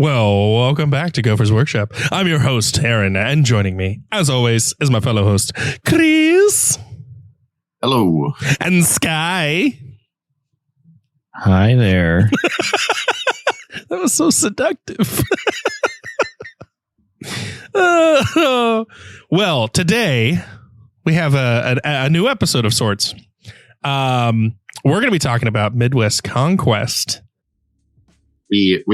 Well, welcome back to Gopher's Workshop. I'm your host, Aaron, and joining me, as always, is my fellow host, Chris. Hello. And Sky. Hi there. That was so seductive. Well, today we have a new episode of sorts. We're going to be talking about Midwest Conquest. We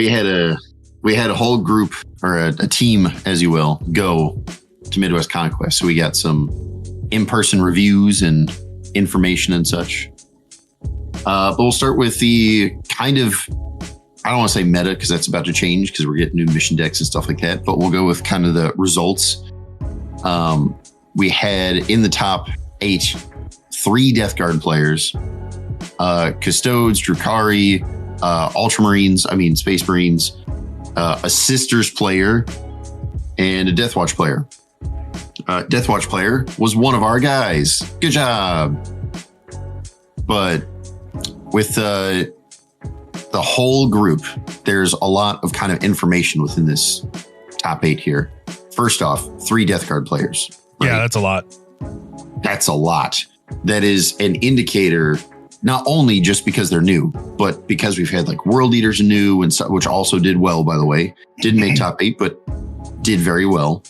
had a whole group, or a team, as you will, go to Midwest Conquest. So we got some in-person reviews and information and such. But we'll start with the kind of, I don't want to say meta because that's about to change because we're getting new mission decks and stuff like that. But we'll go with kind of the results. We had in the top 8, 3 Death Guard players, Custodes, Drukhari, Ultramarines, Space Marines, a Sisters player, and a Death Watch player. Death Watch player was one of our guys. Good job. But with the whole group, there's a lot of kind of information within this top 8 here. First off, 3 Death Guard players. Right? Yeah, that's a lot. That's a lot. That is an indicator, not only just because they're new, but because we've had like World Eaters new and stuff, which also did well, by the way. Didn't make top 8, but did very well.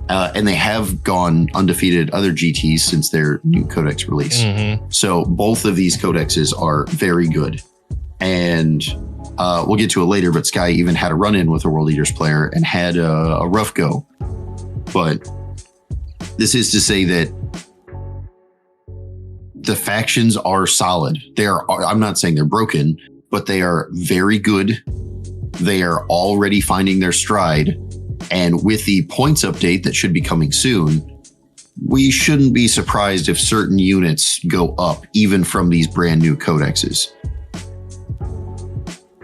And they have gone undefeated other GTs since their new codex release. Mm-hmm. So both of these codexes are very good. And we'll get to it later, but Sky even had a run-in with a World Eaters player and had a rough go. But this is to say that the factions are solid. I'm not saying they're broken, but they are very good. They are already finding their stride. And with the points update that should be coming soon, we shouldn't be surprised if certain units go up, even from these brand new codexes.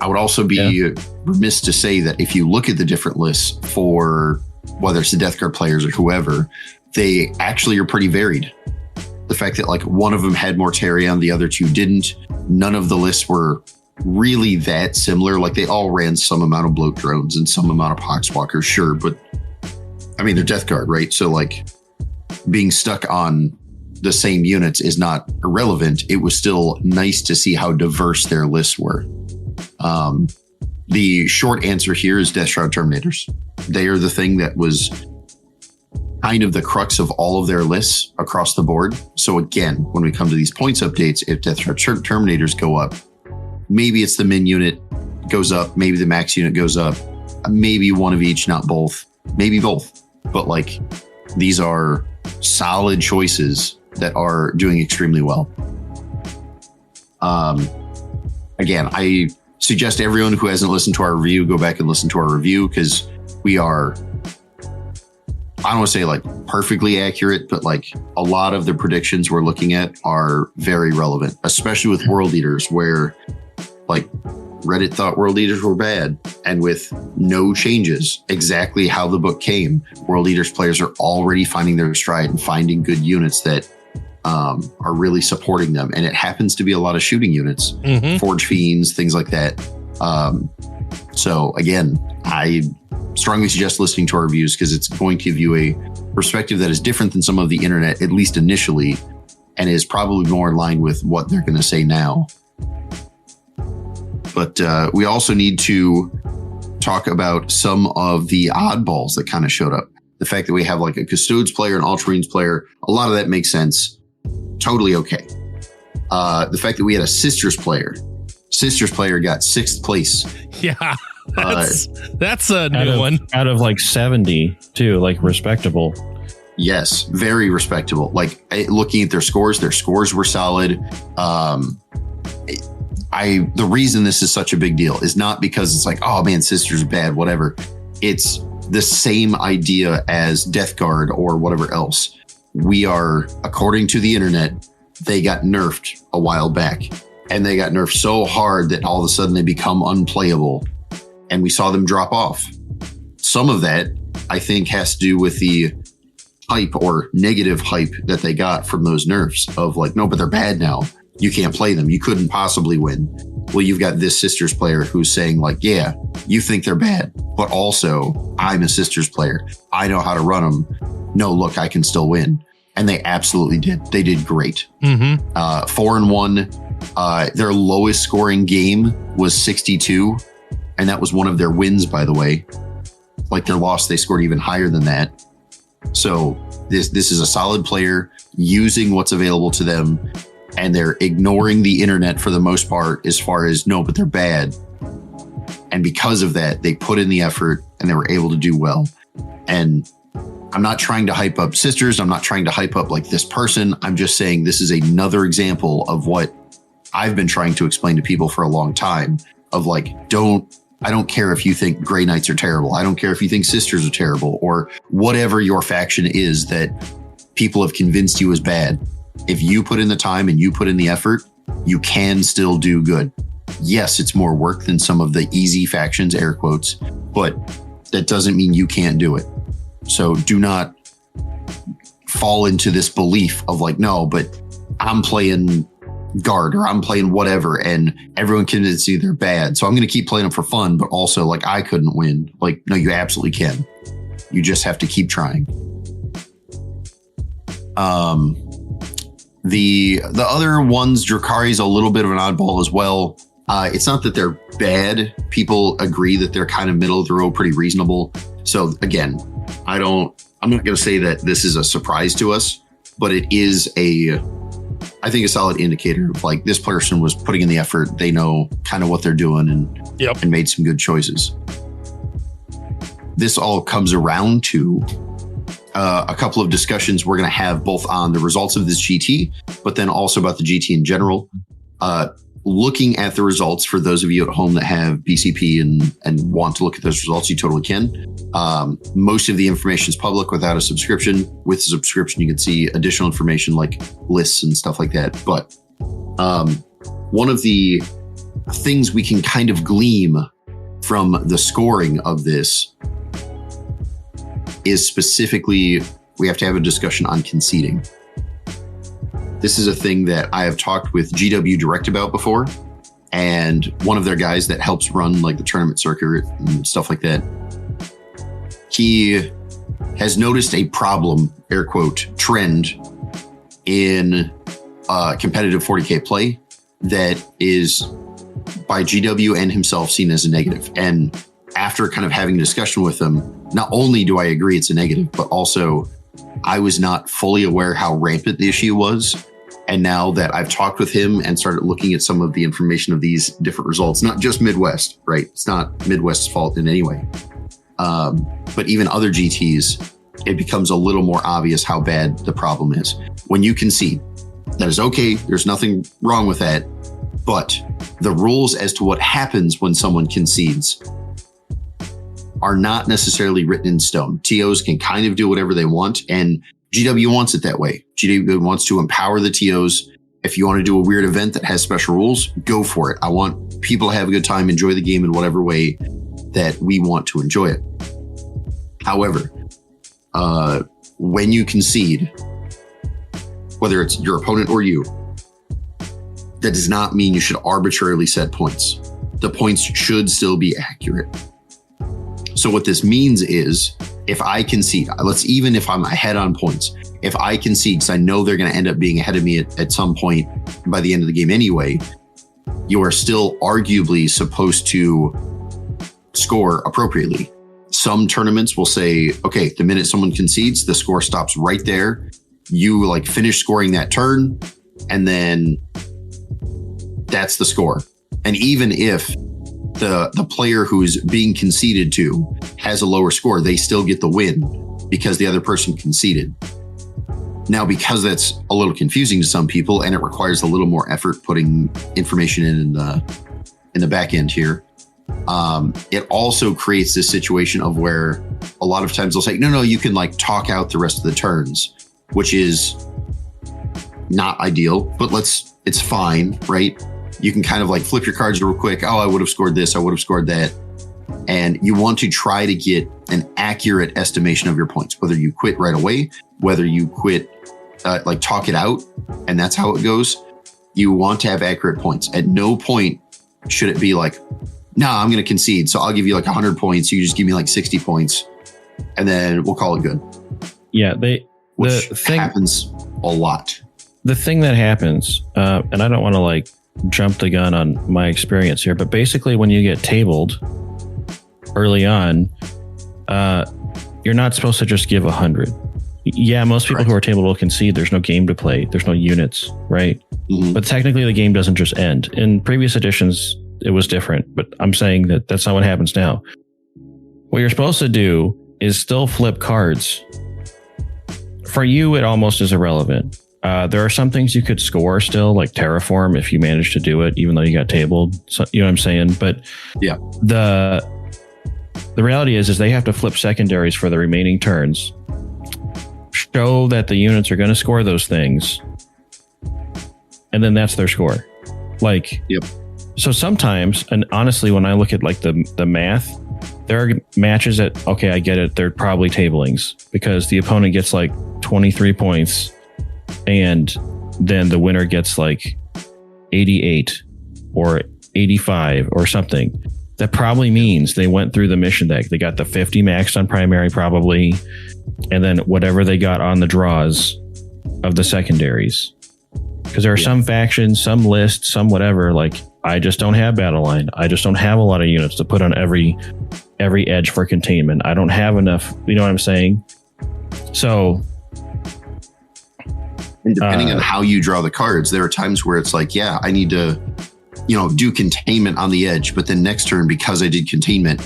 I would also be remiss to say that if you look at the different lists for whether it's the Death Guard players or whoever, they actually are pretty varied. The fact that like one of them had Mortarion, the other 2 didn't. None of the lists were really that similar. Like they all ran some amount of bloat drones and some amount of Poxwalkers, sure, but they're Death Guard, right? So like being stuck on the same units is not irrelevant. It was still nice to see how diverse their lists were. The short answer here is Death Shroud Terminators. They are the thing that was kind of the crux of all of their lists across the board. So again, when we come to these points updates, if Death Shroud Terminators go up, maybe it's the min unit goes up, maybe the max unit goes up, maybe one of each, not both, maybe both. But like these are solid choices that are doing extremely well. Again, I suggest everyone who hasn't listened to our review, go back and listen to our review because we are, I don't want to say like perfectly accurate, but like a lot of the predictions we're looking at are very relevant, especially with World Eaters, where like Reddit thought World Eaters were bad. And with no changes, exactly how the book came, World Eaters players are already finding their stride and finding good units that are really supporting them. And it happens to be a lot of shooting units, Forge Fiends, things like that. So again, I strongly suggest listening to our reviews because it's going to give you a perspective that is different than some of the internet, at least initially, and is probably more in line with what they're going to say now. But we also need to talk about some of the oddballs that kind of showed up. The fact that we have like a Custodes player, an Ultramarines player, a lot of that makes sense. Totally okay. The fact that we had a Sisters player got 6th place. Yeah. That's a new one. Out of like 70 too, like respectable. Yes, very respectable. Like looking at their scores were solid. The reason this is such a big deal is not because it's like, oh man, Sisters are bad, whatever. It's the same idea as Death Guard or whatever else. We are, according to the internet, they got nerfed a while back. And they got nerfed so hard that all of a sudden they become unplayable. And we saw them drop off. Some of that, I think, has to do with the hype or negative hype that they got from those nerfs of like, no, but they're bad now. You can't play them. You couldn't possibly win. well, you've got this Sisters player who's saying like, yeah, you think they're bad, but also I'm a Sisters player. I know how to run them. No, look, I can still win. And they absolutely did. They did great. 4-1. Their lowest scoring game was 62. And that was one of their wins, by the way. Like their loss, they scored even higher than that. So this is a solid player using what's available to them. And they're ignoring the internet for the most part as far as, no, but they're bad. And because of that, they put in the effort and they were able to do well. And I'm not trying to hype up Sisters. I'm not trying to hype up like this person. I'm just saying this is another example of what I've been trying to explain to people for a long time of like, I don't care if you think Grey Knights are terrible. I don't care if you think Sisters are terrible or whatever your faction is that people have convinced you is bad. If you put in the time and you put in the effort, you can still do good. Yes, it's more work than some of the easy factions, air quotes, but that doesn't mean you can't do it. So do not fall into this belief of like, no, but I'm playing guard or I'm playing whatever and everyone convinces you they're bad. So I'm going to keep playing them for fun, but also like I couldn't win. Like, no, you absolutely can. You just have to keep trying. The other ones, Drakari's a little bit of an oddball as well. It's not that they're bad. People agree that they're kind of middle of the road, pretty reasonable. So again, I'm not going to say that this is a surprise to us, but it is I think a solid indicator of like this person was putting in the effort. They know kind of what they're doing and made some good choices. This all comes around to a couple of discussions we're going to have both on the results of this GT, but then also about the GT in general. Looking at the results for those of you at home that have BCP and want to look at those results, you totally can. Most of the information is public without a subscription. With a subscription, you can see additional information like lists and stuff like that. But one of the things we can kind of glean from the scoring of this is specifically we have to have a discussion on conceding. This is a thing that I have talked with GW Direct about before. And one of their guys that helps run like the tournament circuit and stuff like that, he has noticed a problem, air quote, trend in competitive 40K play that is by GW and himself seen as a negative. And after kind of having a discussion with them, not only do I agree it's a negative, but also I was not fully aware how rampant the issue was. And now that I've talked with him and started looking at some of the information of these different results, not just Midwest, right? It's not Midwest's fault in any way. But even other GTs, it becomes a little more obvious how bad the problem is. When you concede, that is okay. There's nothing wrong with that. But the rules as to what happens when someone concedes are not necessarily written in stone. TOs can kind of do whatever they want, and GW wants it that way. GW wants to empower the TOs. If you want to do a weird event that has special rules, go for it. I want people to have a good time, enjoy the game in whatever way that we want to enjoy it. However, when you concede, whether it's your opponent or you, that does not mean you should arbitrarily set points. The points should still be accurate. So what this means is if I concede, even if I'm ahead on points, if I concede, because I know they're going to end up being ahead of me at some point by the end of the game anyway, you are still arguably supposed to score appropriately. Some tournaments will say, okay, the minute someone concedes, the score stops right there. You like finish scoring that turn, and then that's the score. And even if the player who's being conceded to has a lower score, they still get the win because the other person conceded. Now, because that's a little confusing to some people and it requires a little more effort putting information in the back end here, it also creates this situation of where a lot of times they'll say, no, you can like talk out the rest of the turns, which is not ideal, but it's fine, right? You can kind of like flip your cards real quick. Oh, I would have scored this. I would have scored that. And you want to try to get an accurate estimation of your points, whether you quit right away, whether you quit, like talk it out, and that's how it goes. You want to have accurate points. At no point should it be like, no, I'm going to concede. So I'll give you like 100 points. You just give me like 60 points and then we'll call it good. Yeah. Which happens a lot. The thing that happens, and I don't want to like jump the gun on my experience here, but basically when you get tabled early on, you're not supposed to just give 100. Yeah, most people who are tabled will concede. There's no game to play. There's no units, right? Mm-hmm. But technically the game doesn't just end. In previous editions, it was different, but I'm saying that that's not what happens now. What you're supposed to do is still flip cards. For you, it almost is irrelevant. There are some things you could score still, like terraform, if you manage to do it, even though you got tabled. So, you know what I'm saying? But yeah, the reality is they have to flip secondaries for the remaining turns, show that the units are going to score those things, and then that's their score. Like, yep. So sometimes, and honestly, when I look at like the math, there are matches that, okay, I get it, they're probably tablings because the opponent gets like 23 points and then the winner gets like 88 or 85 or something. That probably means they went through the mission deck. They got the 50 maxed on primary probably, and then whatever they got on the draws of the secondaries. Because there are some factions, some lists, some whatever, like I just don't have battle line. I just don't have a lot of units to put on every edge for containment. I don't have enough. You know what I'm saying? So, and depending on how you draw the cards, there are times where it's like, yeah, I need to, do containment on the edge. But then next turn, because I did containment,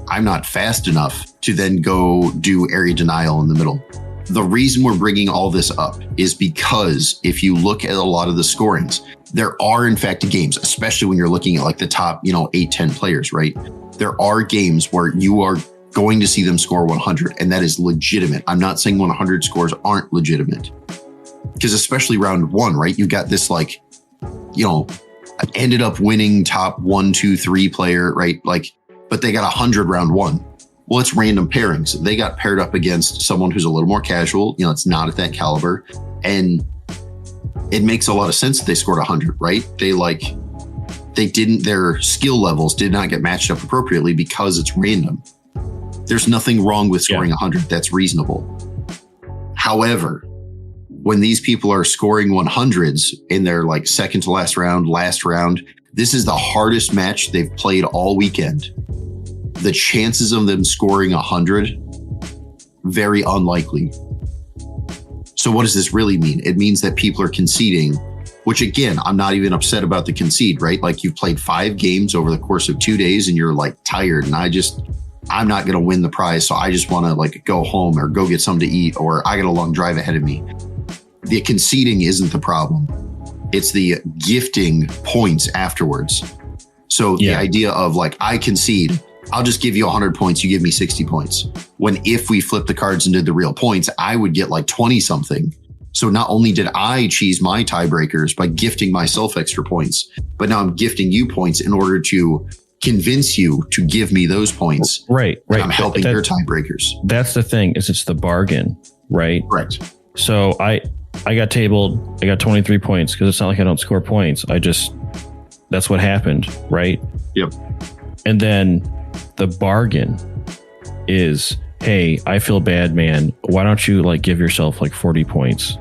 I'm not fast enough to then go do area denial in the middle. The reason we're bringing all this up is because if you look at a lot of the scorings, there are in fact games, especially when you're looking at like the top, 8, 10 players, right? There are games where you are going to see them score 100, and that is legitimate. I'm not saying 100 scores aren't legitimate, because especially round 1, right? You've got this like, ended up winning top 1, 2, 3 player, right? Like, but they got 100 round 1. Well, it's random pairings. They got paired up against someone who's a little more casual. It's not at that caliber. And it makes a lot of sense that they scored 100, right? Their skill levels did not get matched up appropriately because it's random. There's nothing wrong with scoring 100. That's reasonable. However, when these people are scoring 100s in their like second to last round, this is the hardest match they've played all weekend. The chances of them scoring 100, very unlikely. So what does this really mean? It means that people are conceding, which again, I'm not even upset about the concede, right? Like you've played 5 games over the course of 2 days and you're like tired and I'm not going to win the prize. So I just want to like go home or go get something to eat, or I got a long drive ahead of me. The conceding isn't the problem. It's the gifting points afterwards. So the idea of like, I concede, I'll just give you 100 points. You give me 60 points. When if we flipped the cards and did the real points, I would get like 20 something. So not only did I cheese my tiebreakers by gifting myself extra points, but now I'm gifting you points in order to convince you to give me those points. Right. I'm helping your tiebreakers. That's the thing, is it's the bargain, right? Correct. So I got tabled. I got 23 points because it's not like I don't score points. That's what happened, right? Yep. And then the bargain is, hey, I feel bad, man. Why don't you like give yourself like 40 points?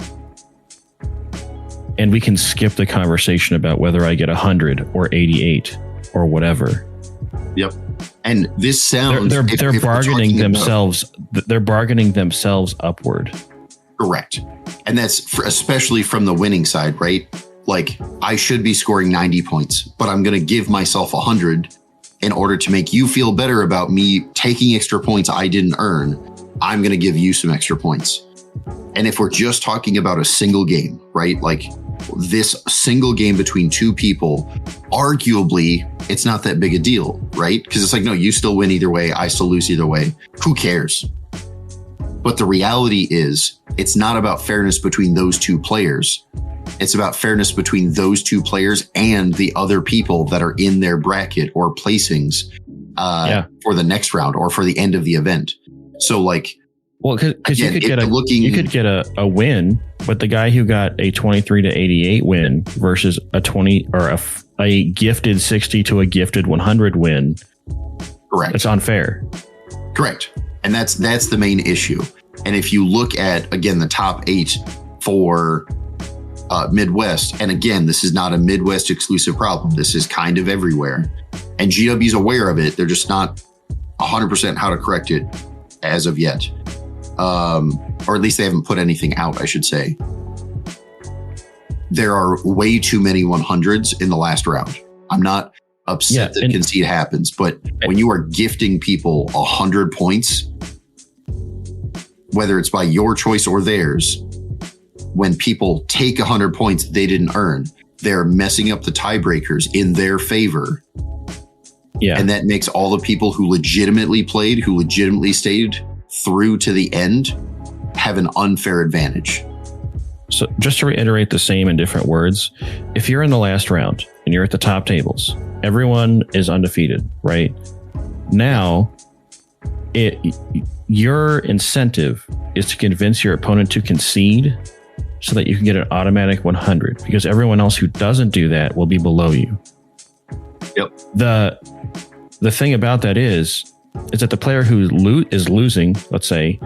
And we can skip the conversation about whether I get 100 or 88 or whatever. Yep. And this sounds they're bargaining themselves. They're bargaining themselves upward. Correct. And that's especially from the winning side, right? Like I should be scoring 90 points, but I'm going to give myself 100 in order to make you feel better about me taking extra points I didn't earn. I'm going to give you some extra points. And if we're just talking about a single game, right? Like this single game between 2 people, arguably it's not that big a deal, right? Because it's like, no, you still win either way. I still lose either way. Who cares? But the reality is it's not about fairness between those 2 players. It's about fairness between those 2 players and the other people that are in their bracket or placings for the next round or for the end of the event. So like, well, because you could get a win, but the guy who got a 23 to 88 win versus a 20 or a gifted 60 to a gifted 100 win. Correct. It's unfair. Correct. And that's the main issue. And if you look at, again, the top 8 for Midwest, and again, this is not a Midwest exclusive problem. This is kind of everywhere. And GW's aware of it. They're just not 100% how to correct it as of yet. Or at least they haven't put anything out, I should say. There are way too many 100s in the last round. I'm not upset that concede happens, but when you are gifting people 100 points, whether it's by your choice or theirs, when people take 100 points they didn't earn, they're messing up the tiebreakers in their favor. Yeah. And that makes all the people who legitimately played, who legitimately stayed through to the end, have an unfair advantage. So just to reiterate the same in different words, if you're in the last round and you're at the top tables, everyone is undefeated, right? Now, your incentive is to convince your opponent to concede so that you can get an automatic 100, because everyone else who doesn't do that will be below you. Yep. The thing about that is that the player who is losing, let's say,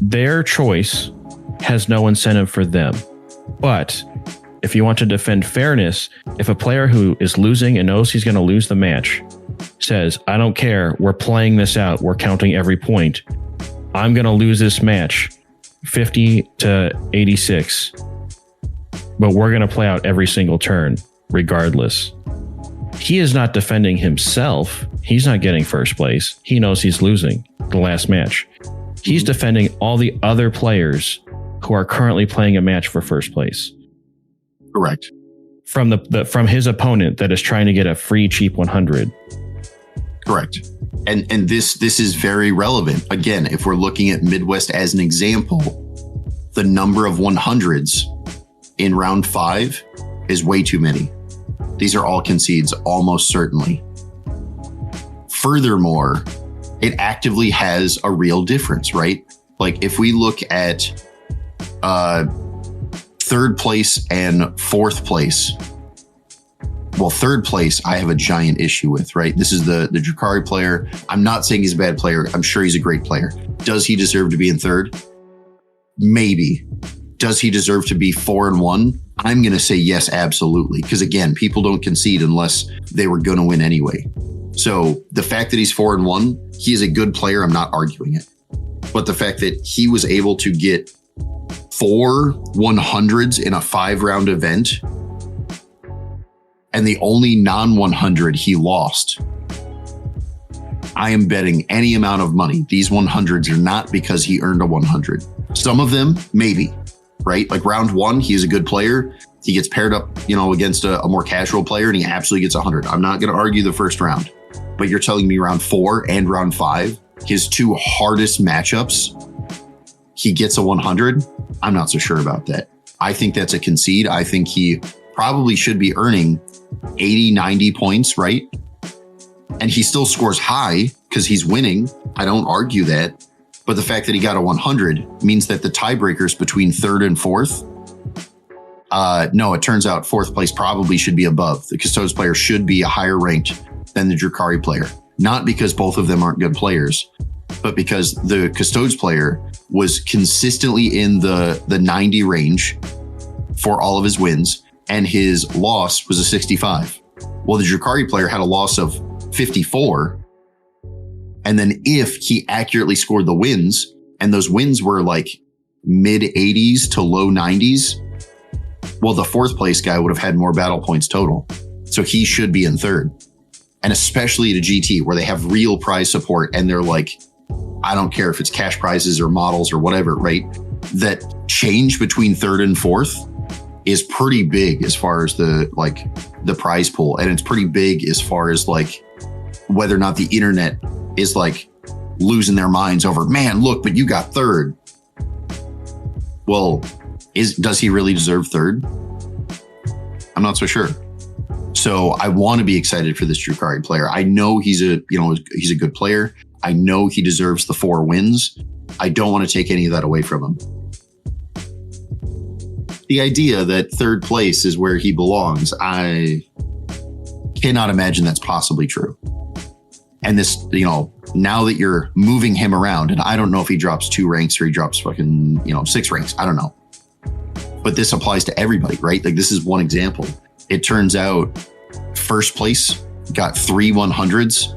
their choice has no incentive for them. But if you want to defend fairness, if a player who is losing and knows he's going to lose the match says, I don't care, we're playing this out, we're counting every point, I'm going to lose this match 50 to 86, but we're going to play out every single turn regardless. He is not defending himself. He's not getting first place. He knows he's losing the last match. He's defending all the other players who are currently playing a match for first place. Correct. From from his opponent that is trying to get a free cheap 100. Correct. And this is very relevant. Again, if we're looking at Midwest as an example, the number of 100s in round 5 is way too many. These are all concedes, almost certainly. Furthermore, it actively has a real difference, right? Like if we look at third place and fourth place. Well, third place, I have a giant issue with, right? This is the Drukhari player. I'm not saying he's a bad player. I'm sure he's a great player. Does he deserve to be in third? Maybe. Does he deserve to be 4-1? I'm going to say yes, absolutely. Because again, people don't concede unless they were going to win anyway. So the fact that he's 4-1, he is a good player. I'm not arguing it. But the fact that he was able to get 4 100s in a 5-round event, and the only non-100 he lost, I am betting any amount of money these 100s are not because he earned a 100. Some of them, maybe, right? Like round 1, he is a good player. He gets paired up, against a more casual player, and he absolutely gets 100. I'm not going to argue the first round, but you're telling me round 4 and round 5, his 2 hardest matchups, he gets a 100. I'm not so sure about that. I think that's a concede. I think he probably should be earning 80, 90 points, right? And he still scores high because he's winning. I don't argue that. But the fact that he got a 100 means that the tiebreakers between third and fourth, no, it turns out fourth place probably should be above. The Custodes player should be higher ranked than the Drukhari player. Not because both of them aren't good players, but because the Custodes player was consistently in the 90 range for all of his wins, and his loss was a 65. Well, the Drukhari player had a loss of 54. And then if he accurately scored the wins, and those wins were like mid 80s to low 90s, well, the fourth place guy would have had more battle points total. So he should be in third. And especially at a GT where they have real prize support and they're like, I don't care if it's cash prizes or models or whatever, right? That change between third and fourth is pretty big as far as the prize pool. And it's pretty big as far as like whether or not the internet is like losing their minds over, man, look, but you got third. Well, does he really deserve third? I'm not so sure. So I want to be excited for this Drukhari player. I know he's a good player. I know he deserves the 4 wins. I don't want to take any of that away from him. the idea that third place is where he belongs, I cannot imagine that's possibly true. And this, now that you're moving him around, and I don't know if he drops 2 ranks or he drops fucking, 6 ranks. I don't know. But this applies to everybody, right? Like, this is one example. It turns out first place got 3 100s,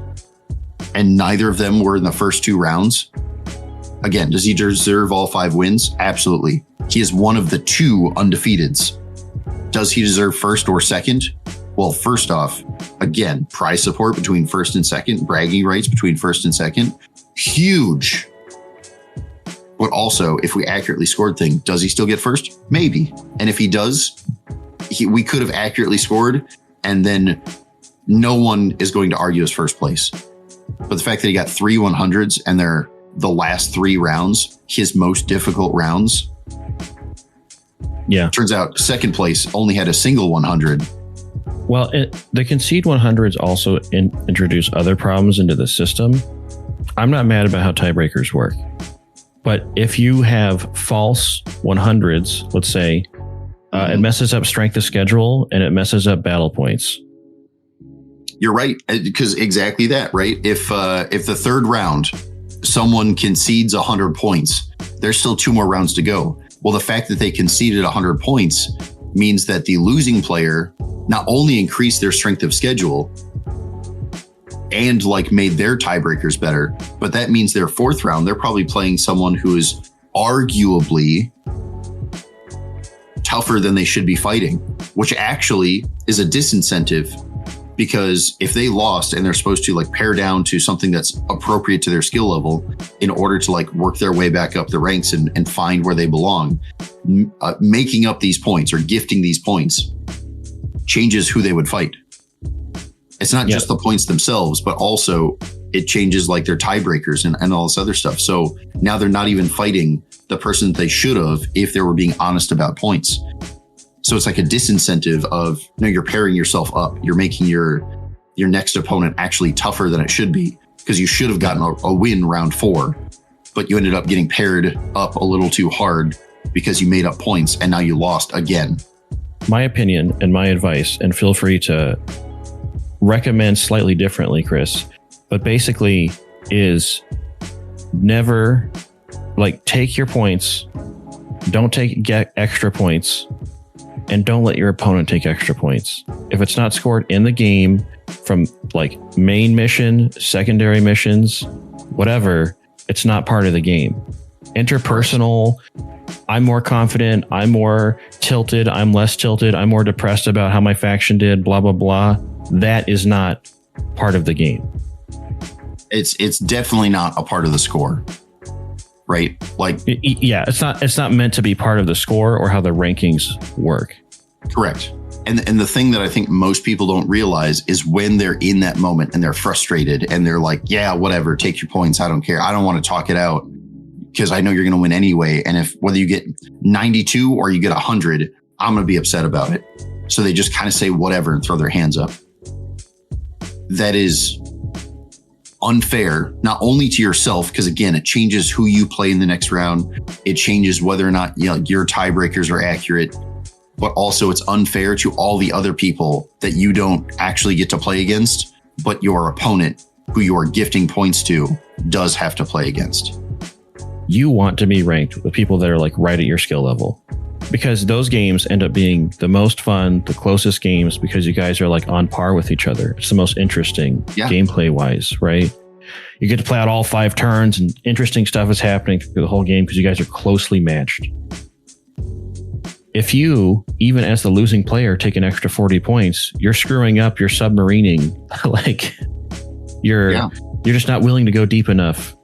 and neither of them were in the first 2 rounds. Again, does he deserve all 5 wins? Absolutely. He is one of the 2 undefeateds. Does he deserve first or second? Well, first off, again, prize support between first and second, bragging rights between first and second, huge. But also, if we accurately scored thing, does he still get first? Maybe. And if he does, we could have accurately scored, and then no one is going to argue his first place. But the fact that he got 3 100s and they're the last 3 rounds, his most difficult rounds. Yeah. Turns out second place only had a single 100. Well, the concede 100s also introduce other problems into the system. I'm not mad about how tiebreakers work. But if you have false 100s, let's say, it messes up strength of schedule and it messes up battle points. You're right, because exactly that, right? If the third round, someone concedes 100 points, there's still 2 more rounds to go. Well, the fact that they conceded 100 points means that the losing player not only increased their strength of schedule and made their tiebreakers better, but that means their fourth round, they're probably playing someone who is arguably tougher than they should be fighting, which actually is a disincentive, because if they lost and they're supposed to pair down to something that's appropriate to their skill level in order to work their way back up the ranks and find where they belong, making up these points or gifting these points changes who they would fight. It's not just the points themselves, but also it changes their tiebreakers and all this other stuff. So now they're not even fighting the person that they should have if they were being honest about points. So it's a disincentive of, you're pairing yourself up. You're making your next opponent actually tougher than it should be, because you should have gotten a win round 4, but you ended up getting paired up a little too hard because you made up points and now you lost again. My opinion and my advice, and feel free to recommend slightly differently, Chris, but basically is never take your points, don't get extra points, and don't let your opponent take extra points. If it's not scored in the game from main mission, secondary missions, whatever, it's not part of the game. Interpersonal, I'm more confident, I'm more tilted, I'm less tilted, I'm more depressed about how my faction did, blah, blah, blah. That is not part of the game. It's definitely not a part of the score, right? It's not meant to be part of the score or how the rankings work. Correct. And the thing that I think most people don't realize is when they're in that moment and they're frustrated and they're like, yeah, whatever, take your points, I don't care, I don't want to talk it out because I know you're going to win anyway. And if whether you get 92 or you get 100, I'm going to be upset about it. So they just kind of say whatever and throw their hands up. That is unfair, not only to yourself, because again, it changes who you play in the next round. It changes whether or not your tiebreakers are accurate, but also it's unfair to all the other people that you don't actually get to play against, but your opponent, who you are gifting points to, does have to play against. You want to be ranked with people that are right at your skill level, because those games end up being the most fun, the closest games, because you guys are on par with each other. It's the most interesting gameplay wise, right? You get to play out all 5 turns and interesting stuff is happening through the whole game because you guys are closely matched. If you, even as the losing player, take an extra 40 points, you're screwing up your submarining. You're just not willing to go deep enough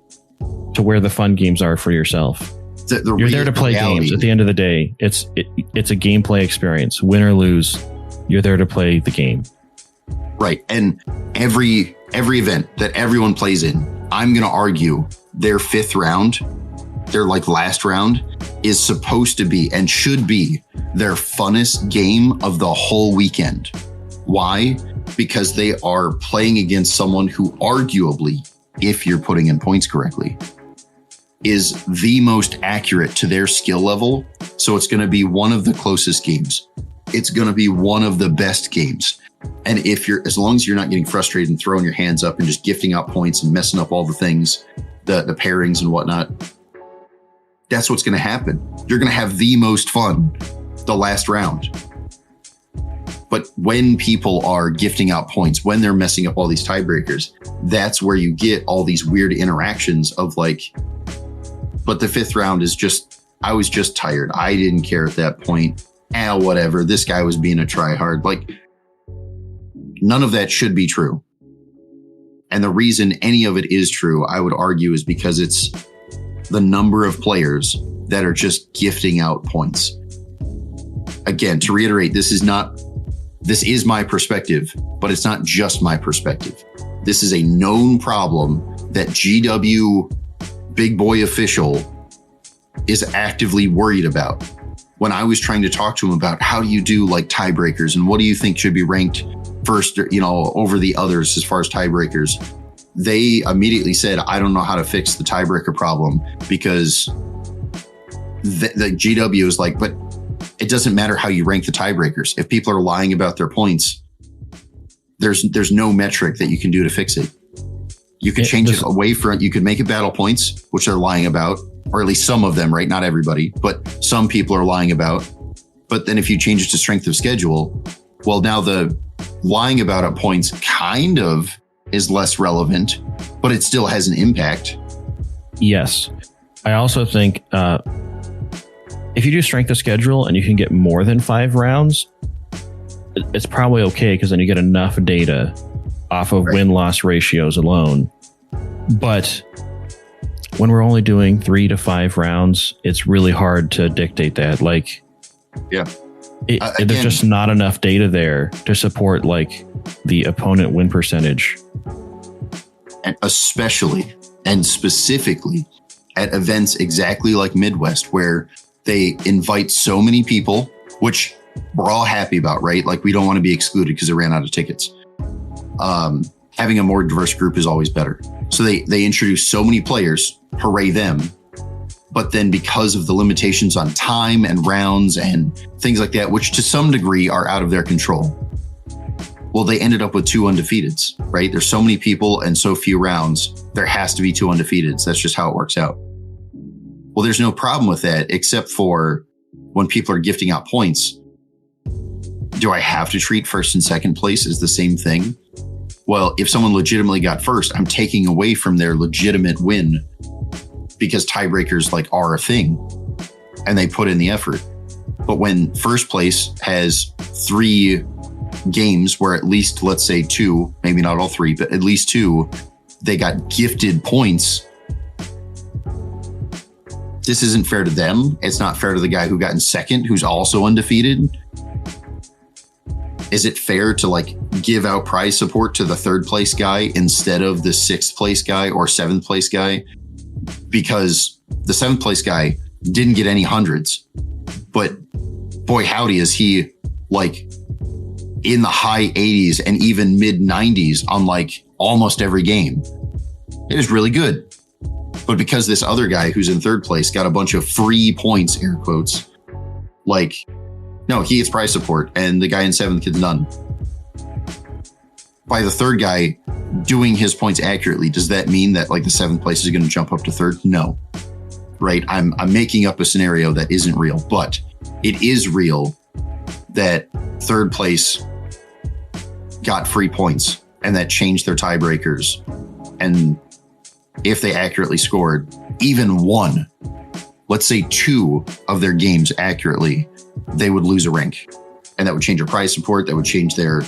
to where the fun games are for yourself. You're there to play games. At the end of the day, it's a gameplay experience. Win or lose, you're there to play the game. Right. And every event that everyone plays in, I'm going to argue their 5th round, their last round, is supposed to be and should be their funnest game of the whole weekend. Why? Because they are playing against someone who arguably, if you're putting in points correctly, is the most accurate to their skill level. So it's going to be one of the closest games. It's going to be one of the best games. And as long as you're not getting frustrated and throwing your hands up and just gifting out points and messing up all the things, the pairings and whatnot, that's what's going to happen. You're going to have the most fun the last round. But when people are gifting out points, when they're messing up all these tiebreakers, that's where you get all these weird interactions of like, but the fifth round is just, I was just tired. I didn't care at that point. Whatever. This guy was being a tryhard. Like, none of that should be true. And the reason any of it is true, I would argue, is because it's the number of players that are just gifting out points. Again, to reiterate, this is my perspective, but it's not just my perspective. This is a known problem that GW Big Boy Official is actively worried about. When I was trying to talk to him about how do you do like tiebreakers and what do you think should be ranked first, over the others as far as tiebreakers, they immediately said, I don't know how to fix the tiebreaker problem, because the GW is like, but it doesn't matter how you rank the tiebreakers. If people are lying about their points, there's no metric that you can do to fix it. You could change it away from, you could make it battle points, which they're lying about, or at least some of them, right? Not everybody, but some people are lying about. But then if you change it to strength of schedule, well, now the lying about at points kind of is less relevant, but it still has an impact. Yes. I also think if you do strength of schedule and you can get more than 5 rounds, it's probably okay, because then you get enough data off of win-loss ratios alone. But when we're only doing 3 to 5 rounds, it's really hard to dictate that. Like, there's just not enough data there to support like the opponent win percentage. And especially and specifically at events exactly like Midwest, where they invite so many people, which we're all happy about, right? Like, we don't want to be excluded because they ran out of tickets. Having a more diverse group is always better. So they introduce so many players, hooray them. But then because of the limitations on time and rounds and things like that, which to some degree are out of their control, well, they ended up with 2 undefeateds, right? There's so many people and so few rounds. There has to be 2 undefeateds. That's just how it works out. Well, there's no problem with that, except for when people are gifting out points. Do I have to treat first and second place as the same thing? Well, if someone legitimately got first, I'm taking away from their legitimate win, because tiebreakers like are a thing and they put in the effort. But when first place has 3 games where at least, let's say 2, maybe not all 3, but at least 2, they got gifted points. This isn't fair to them. It's not fair to the guy who got in second, who's also undefeated. Is it fair to like give out prize support to the 3rd place guy instead of the 6th place guy or 7th place guy? Because the 7th place guy didn't get any hundreds, but boy, howdy, is he like in the high 80s and even mid 90s on like almost every game. It is really good. But because this other guy who's in 3rd place got a bunch of free points, air quotes, like, no, he gets prize support and the guy in 7th gets none. By the 3rd guy doing his points accurately, does that mean that like the 7th place is going to jump up to 3rd? No. Right? I'm making up a scenario that isn't real, but it is real that 3rd place got free points and that changed their tiebreakers. And if they accurately scored even 1, let's say 2 of their games accurately, they would lose a rank. And that would change their prize support. That would change their,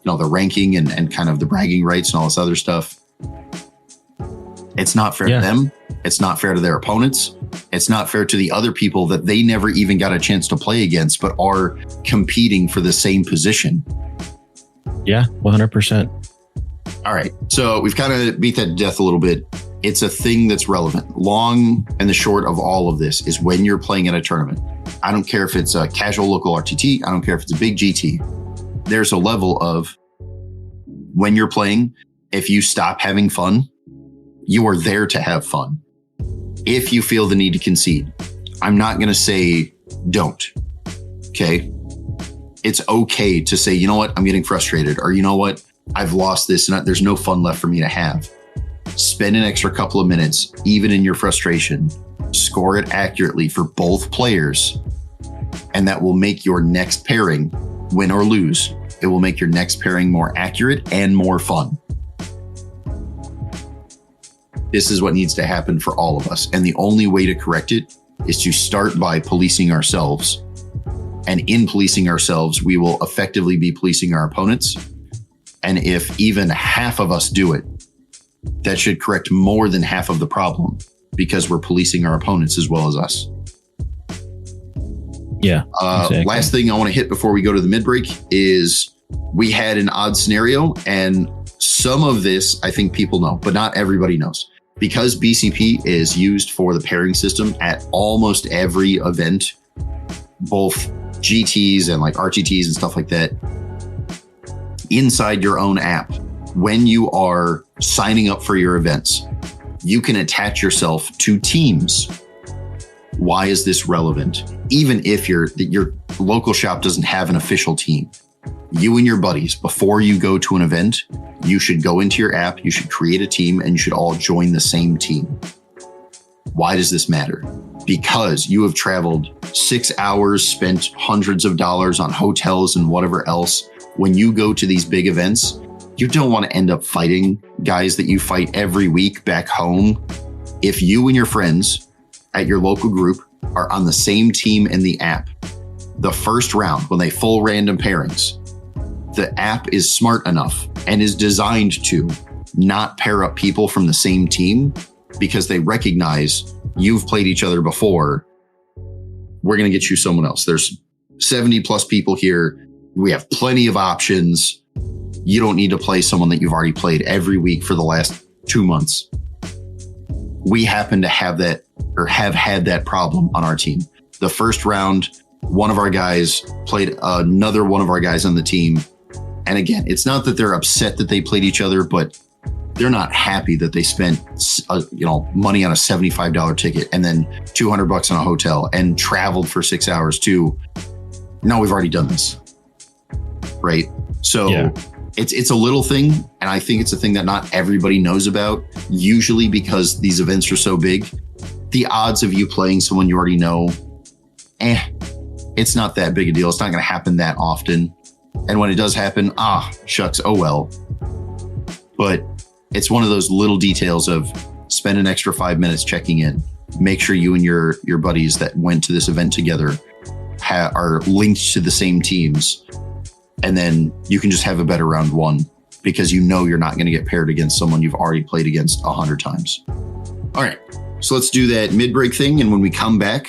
the ranking and kind of the bragging rights and all this other stuff. It's not fair to them. It's not fair to their opponents. It's not fair to the other people that they never even got a chance to play against, but are competing for the same position. Yeah, 100%. All right. So we've kind of beat that to death a little bit. It's a thing that's relevant. Long and the short of all of this is when you're playing at a tournament. I don't care if it's a casual local RTT. I don't care if it's a big GT. There's a level of when you're playing, if you stop having fun, you are there to have fun. if you feel the need to concede. I'm not going to say don't. Okay. It's okay to say, you know what? I'm getting frustrated, or you know what? I've lost this and there's no fun left for me to have. Spend an extra couple of minutes, even in your frustration, score it accurately for both players. And that will make your next pairing, win or lose, it will make your next pairing more accurate and more fun. This is what needs to happen for all of us. And the only way to correct it is to start by policing ourselves. And in policing ourselves, we will effectively be policing our opponents. And if even half of us do it, that should correct more than half of the problem, because we're policing our opponents as well as us. Yeah. Exactly. Last thing I want to hit before we go to the mid-break is we had an odd scenario, and some of this I think people know, but not everybody knows. Because BCP is used for the pairing system at almost every event, both GTs and like RTTs and stuff like that, inside your own app, when you are signing up for your events, you can attach yourself to teams. Why is this relevant? Even if your local shop doesn't have an official team, you and your buddies, before you go to an event, you should go into your app, you should create a team, and you should all join the same team. Why does this matter? Because you have traveled 6 hours, spent hundreds of dollars on hotels and whatever else. When you go to these big events, you don't want to end up fighting guys that you fight every week back home. If you and your friends at your local group are on the same team in the app, the first round, when they full random pairings, the app is smart enough and is designed to not pair up people from the same team, because they recognize you've played each other before. We're going to get you someone else. There's 70 plus people here. We have plenty of options. You don't need to play someone that you've already played every week for the last 2 months. We happen to have that, or have had that problem on our team. The first round, one of our guys played another one of our guys on the team. And again, it's not that they're upset that they played each other, but they're not happy that they spent money on a $75 ticket and then $200 on a hotel and traveled for 6 hours to, no, we've already done this. Right. So yeah. It's a little thing. And I think it's a thing that not everybody knows about, usually because these events are so big. The odds of you playing someone you already know, it's not that big a deal. It's not going to happen that often. And when it does happen, shucks, oh well. But it's one of those little details of spend an extra 5 minutes checking in. Make sure you and your buddies that went to this event together are linked to the same teams. And then you can just have a better round one, because you know you're not going to get paired against someone you've already played against 100 times. All right. So let's do that mid-break thing. And when we come back,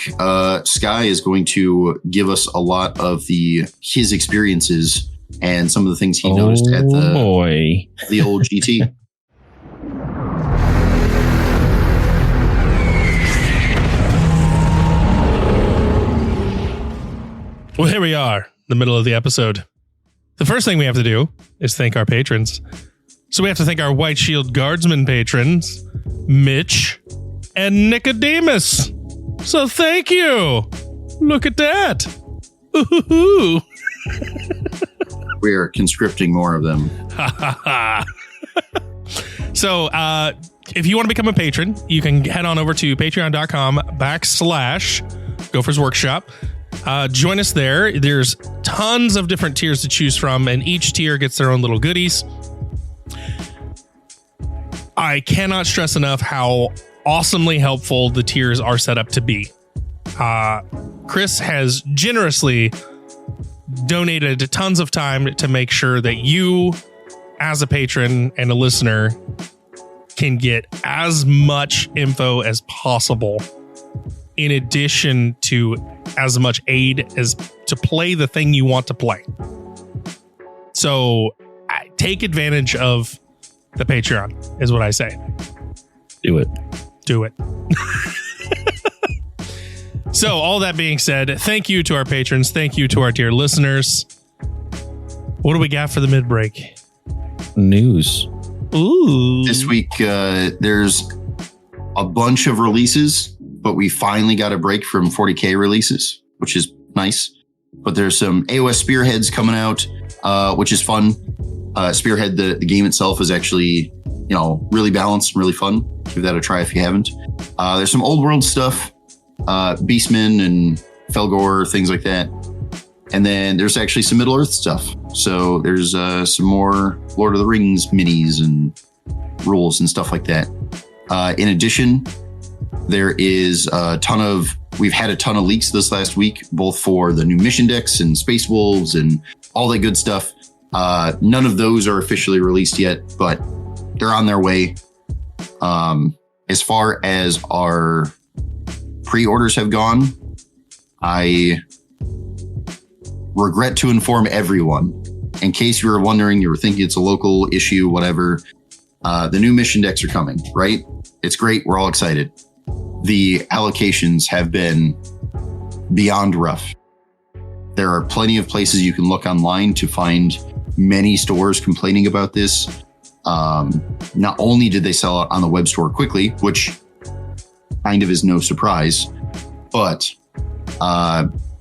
Sky is going to give us a lot of his experiences and some of the things he noticed at the old GT. Well, here we are, the middle of the episode. The first thing we have to do is thank our patrons. So we have to thank our White Shield Guardsman patrons, Mitch and Nicodemus. So thank you. Look at that. Ooh. We are conscripting more of them. So if you want to become a patron, you can head on over to patreon.com/Gopher's Workshop. Join us there. There's tons of different tiers to choose from, and each tier gets their own little goodies. I cannot stress enough how awesomely helpful the tiers are set up to be. Chris has generously donated tons of time to make sure that you, as a patron and a listener, can get as much info as possible, in addition to as much aid as to play the thing you want to play. So take advantage of the Patreon, is what I say. Do it. So all that being said, thank you to our patrons. Thank you to our dear listeners. What do we got for the mid-break? News. Ooh. This week, there's a bunch of releases, but we finally got a break from 40K releases, which is nice. But there's some AOS Spearheads coming out, which is fun. Spearhead, the game itself is actually, really balanced and really fun. Give that a try if you haven't. There's some old world stuff, Beastmen and Felgor, things like that. And then there's actually some Middle Earth stuff. So there's some more Lord of the Rings minis and rules and stuff like that. In addition, there is we've had a ton of leaks this last week, both for the new mission decks and Space Wolves and all that good stuff. None of those are officially released yet, but they're on their way. As far as our pre-orders have gone, I regret to inform everyone, in case you were wondering, you were thinking it's a local issue, whatever, the new mission decks are coming, right? It's great. We're all excited. The allocations have been beyond rough. There are plenty of places you can look online to find many stores complaining about this. Not only did they sell out on the web store quickly, which kind of is no surprise, but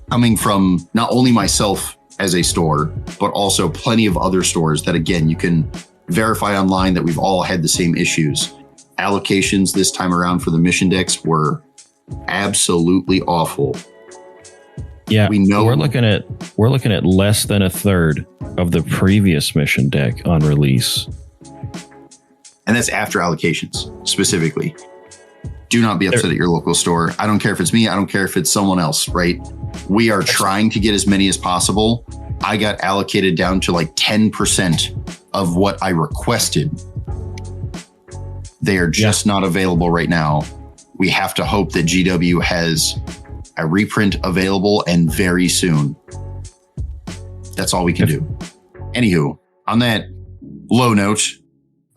coming from not only myself as a store, but also plenty of other stores that, again, you can verify online that we've all had the same issues. Allocations this time around for the mission decks were absolutely awful. Yeah, we know we're looking at less than a third of the previous mission deck on release. And that's after allocations specifically. Do not be upset at your local store. I don't care if it's me. I don't care if it's someone else, right? We are trying to get as many as possible. I got allocated down to like 10% of what I requested. They are just not available right now. We have to hope that GW has a reprint available and very soon. That's all we can do. Anywho, on that low note,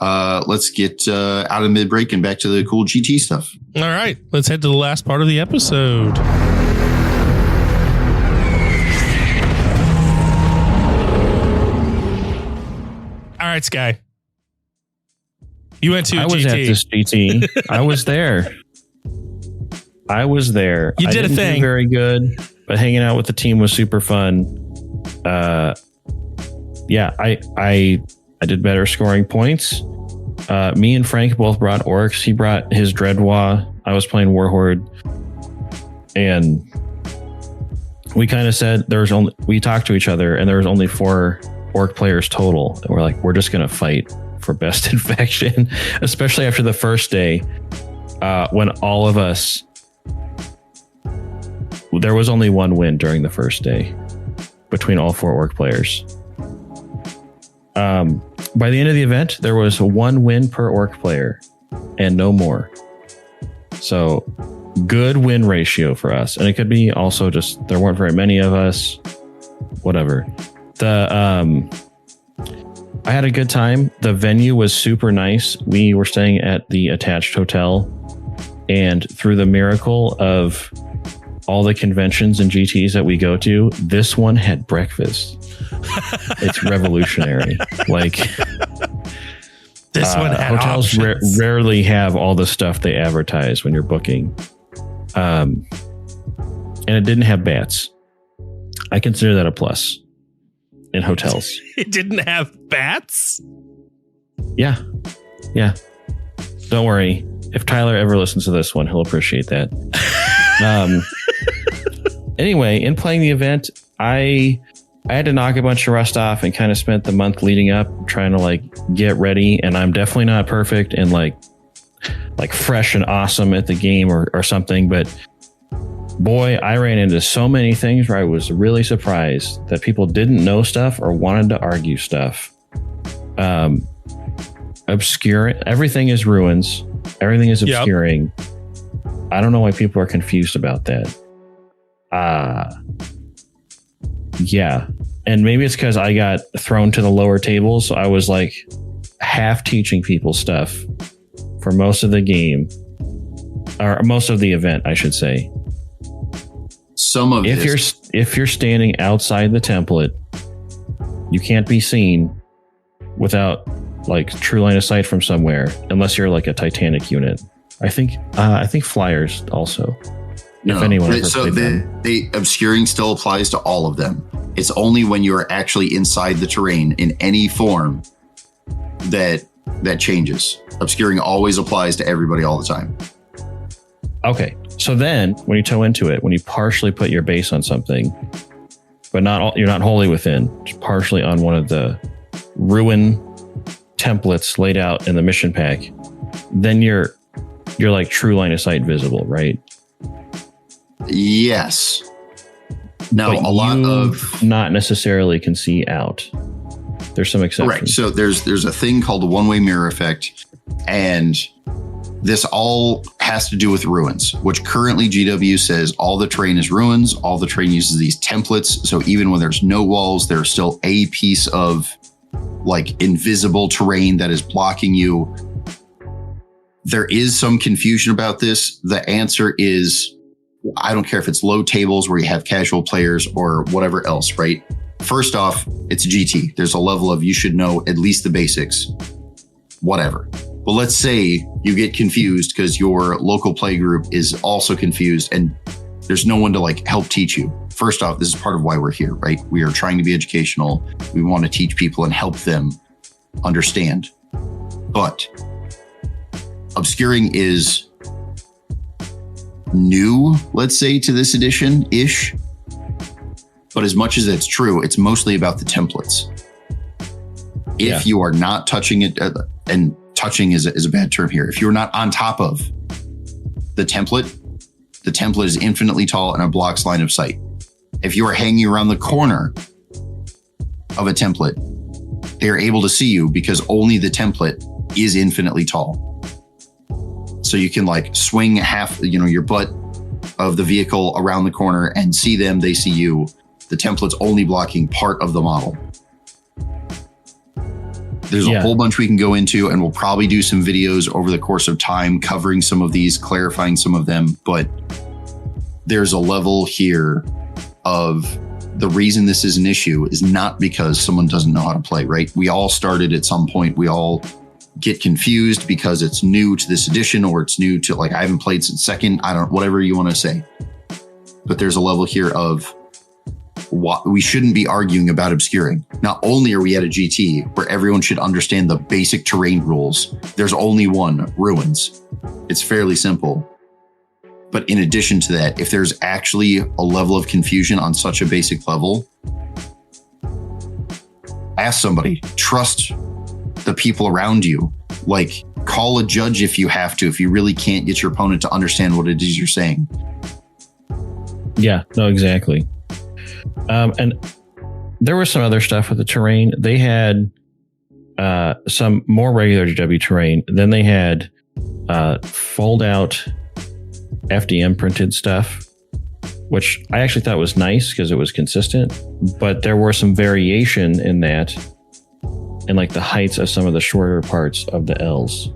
let's get out of mid-break and back to the cool GT stuff. All right, let's head to the last part of the episode. All right, Sky. You went to I GT. was at this GT. I was there. You did a thing. Do very good, but hanging out with the team was super fun. I did better scoring points. Me and Frank both brought orcs. He brought his Dreadwa. I was playing Warhorde. And we kind of said we talked to each other and there was only 4 orc players total. And we're like, we're just going to fight for best infection, especially after the first day, when all of us, there was only 1 win during the first day between all 4 orc players. By the end of the event, there was 1 win per orc player and no more. So good win ratio for us. And it could be also just, there weren't very many of us, whatever. I had a good time. The venue was super nice. We were staying at the attached hotel, and through the miracle of all the conventions and GTs that we go to, this one had breakfast. It's revolutionary. Like this one had hotels rarely have all the stuff they advertise when you're booking. And it didn't have bats. I consider that a plus in hotels. It didn't have bats? Yeah. Don't worry. If Tyler ever listens to this one, he'll appreciate that. Anyway, in playing the event, I had to knock a bunch of rust off and kind of spent the month leading up trying to get ready. And I'm definitely not perfect and like fresh and awesome at the game or something. But boy, I ran into so many things where I was really surprised that people didn't know stuff or wanted to argue stuff. Obscure. Everything is ruins. Everything is obscuring. Yep. I don't know why people are confused about that. Yeah. And maybe it's because I got thrown to the lower table. So I was like half teaching people stuff for most of the game, or most of the event, I should say. If you're standing outside the template, you can't be seen without true line of sight from somewhere, unless you're like a Titanic unit. I think flyers also. No, if anyone ever so played them. the obscuring still applies to all of them. It's only when you are actually inside the terrain in any form that changes. Obscuring always applies to everybody all the time. Okay, so then when you toe into it, when you partially put your base on something, but you're not wholly within, just partially on one of the ruin templates laid out in the mission pack, then you're like true line of sight visible, right? Yes. Now, but a lot of not necessarily can see out. There's some exceptions. Right. So there's a thing called the one-way mirror effect, and this all has to do with ruins, which currently GW says all the terrain is ruins. All the terrain uses these templates. So even when there's no walls, there's still a piece of like invisible terrain that is blocking you. There is some confusion about this. The answer is, I don't care if it's low tables where you have casual players or whatever else, right? First off, it's GT. There's a level of you should know at least the basics, whatever. But let's say you get confused because your local play group is also confused and there's no one to like help teach you. First off, this is part of why we're here, right? We are trying to be educational. We want to teach people and help them understand. But obscuring is new, let's say, to this edition-ish. But as much as it's true, it's mostly about the templates. If you are not touching it, and touching is a bad term here. If you're not on top of the template is infinitely tall and a block's line of sight. If you are hanging around the corner of a template, they're able to see you because only the template is infinitely tall. So you can like swing half, your butt of the vehicle around the corner and see them, they see you. The template's only blocking part of the model. There's a whole bunch we can go into, and we'll probably do some videos over the course of time covering some of these, clarifying some of them. But there's a level here of the reason this is an issue is not because someone doesn't know how to play, right? We all started at some point. We all get confused because it's new to this edition, or it's new to, like, I haven't played since second. I don't, whatever you want to say. But there's a level here of we shouldn't be arguing about obscuring. Not only are we at a GT where everyone should understand the basic terrain rules, there's only one, ruins. It's fairly simple. But in addition to that, if there's actually a level of confusion on such a basic level, ask somebody, trust the people around you, like call a judge if you have to, if you really can't get your opponent to understand what it is you're saying. Yeah, no, exactly. And there was some other stuff with the terrain. They had some more regular GW terrain. Then they had fold out FDM printed stuff, which I actually thought was nice because it was consistent. But there were some variation in that, and like the heights of some of the shorter parts of the L's.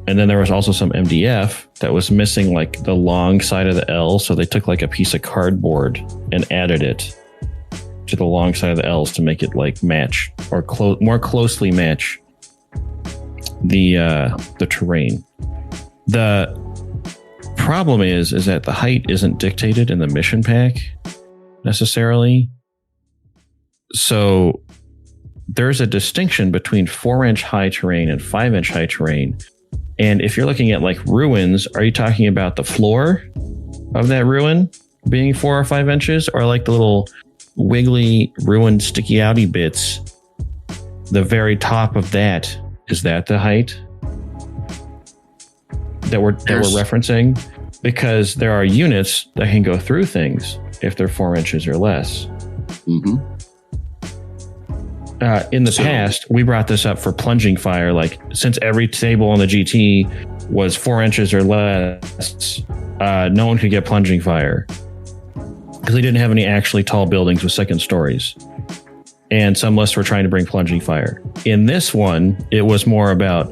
And then there was also some MDF that was missing like the long side of the L. So they took like a piece of cardboard and added it to the long side of the L's to make it like match or more closely match the terrain. The problem is that the height isn't dictated in the mission pack necessarily. So there's a distinction between 4-inch high terrain and 5-inch high terrain. And if you're looking at like ruins, are you talking about the floor of that ruin being 4 or 5 inches, or like the little wiggly ruin sticky outy bits? The very top of that, is that the height that we're referencing? Because there are units that can go through things if they're 4 inches or less. Mm-hmm. In the past, we brought this up for plunging fire. Like, since every table on the GT was 4 inches or less, no one could get plunging fire because they didn't have any actually tall buildings with second stories. And some lists were trying to bring plunging fire. In this one, it was more about,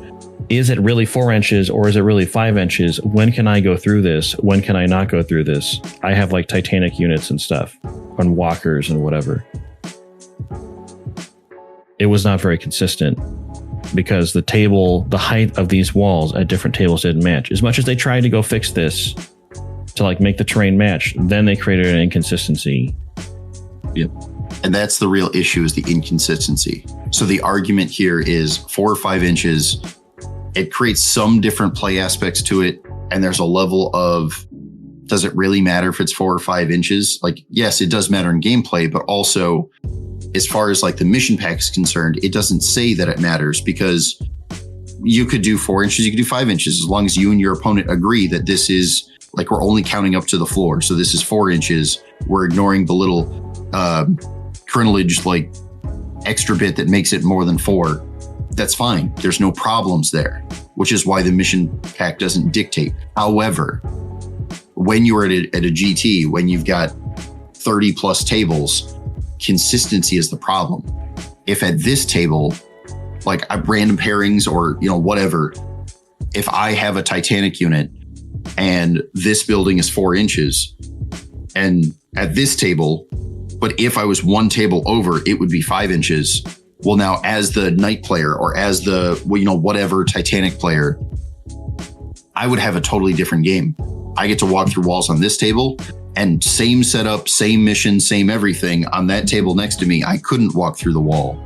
is it really 4 inches or is it really 5 inches? When can I go through this? When can I not go through this? I have like Titanic units and stuff on walkers and whatever. It was not very consistent. because the height of these walls at different tables didn't match. As much as they tried to go fix this to like make the terrain match, then they created an inconsistency. Yep. And that's the real issue, is the inconsistency. So the argument here is 4 or 5 inches. It creates some different play aspects to it. And there's a level of, does it really matter if it's 4 or 5 inches? Like, yes, it does matter in gameplay, but also as far as like the mission pack is concerned, it doesn't say that it matters, because you could do 4 inches, you could do 5 inches, as long as you and your opponent agree that this is like, we're only counting up to the floor. So this is 4 inches. We're ignoring the little cartilage like extra bit that makes it more than 4. That's fine. There's no problems there, which is why the mission pack doesn't dictate. However, when you're at a GT, when you've got 30 plus tables, consistency is the problem. If at this table, like random pairings or, whatever, if I have a Titanic unit and this building is 4 inches, and at this table, but if I was one table over, it would be 5 inches. Well, now as the Knight player or as the, whatever Titanic player, I would have a totally different game. I get to walk through walls on this table, and same setup, same mission, same everything on that table next to me. I couldn't walk through the wall.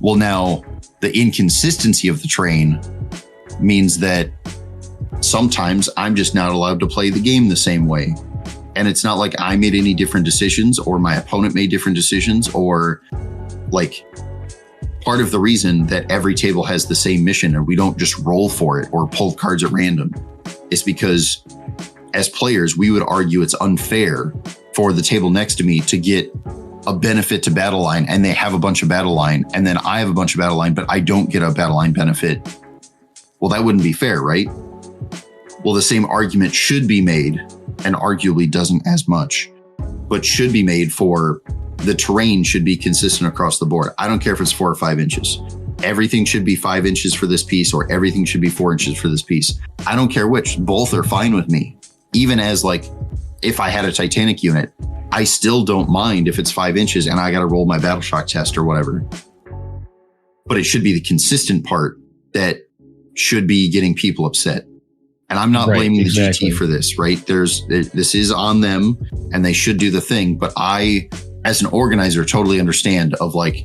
Well, now the inconsistency of the terrain means that sometimes I'm just not allowed to play the game the same way. And it's not like I made any different decisions or my opponent made different decisions, or like part of the reason that every table has the same mission and we don't just roll for it or pull cards at random is because as players, we would argue it's unfair for the table next to me to get a benefit to battle line, and they have a bunch of battle line, and then I have a bunch of battle line, but I don't get a battle line benefit. Well, that wouldn't be fair, right? Well, the same argument should be made, and arguably doesn't as much, but should be made for the terrain should be consistent across the board. I don't care if it's 4 or 5 inches. Everything should be 5 inches for this piece, or everything should be 4 inches for this piece. I don't care which. Both are fine with me. Even as like, if I had a Titanic unit, I still don't mind if it's 5 inches and I got to roll my battle shock test or whatever. But it should be the consistent part that should be getting people upset. And I'm not blaming the GT for this, right? This is on them and they should do the thing. But I, as an organizer, totally understand of like,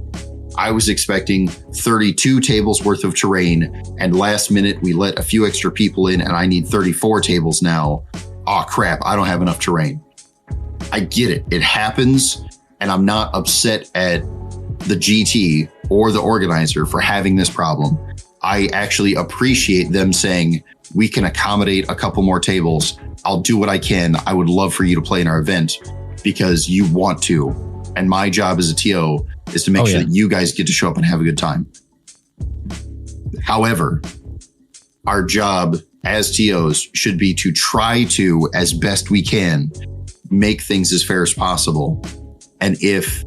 I was expecting 32 tables worth of terrain, and last minute we let a few extra people in and I need 34 tables now. Oh crap, I don't have enough terrain. I get it. It happens, and I'm not upset at the GT or the organizer for having this problem. I actually appreciate them saying, we can accommodate a couple more tables. I'll do what I can. I would love for you to play in our event because you want to. And my job as a TO is to make sure that you guys get to show up and have a good time. However, our job as TOs should be to try to, as best we can, make things as fair as possible. And if,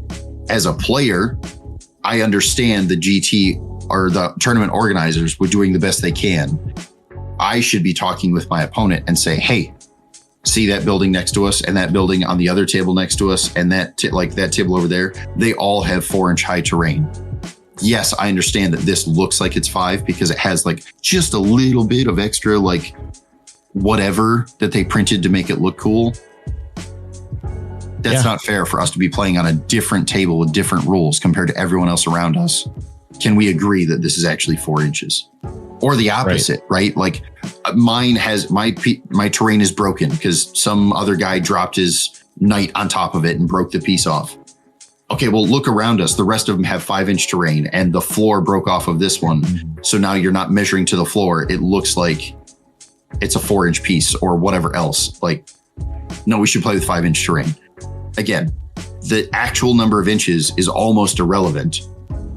as a player, I understand the GT or the tournament organizers were doing the best they can, I should be talking with my opponent and say, hey, see that building next to us and that building on the other table next to us and that table over there, they all have 4-inch high terrain. Yes, I understand that this looks like it's 5 because it has like just a little bit of extra like whatever that they printed to make it look cool. That's not fair for us to be playing on a different table with different rules compared to everyone else around us. Can we agree that this is actually 4 inches? Or the opposite, right? Like mine has my terrain is broken because some other guy dropped his knight on top of it and broke the piece off. Okay, well, look around us. The rest of them have 5-inch terrain and the floor broke off of this one. So now you're not measuring to the floor. It looks like it's a 4-inch piece or whatever else. Like, no, we should play with 5-inch terrain. Again, the actual number of inches is almost irrelevant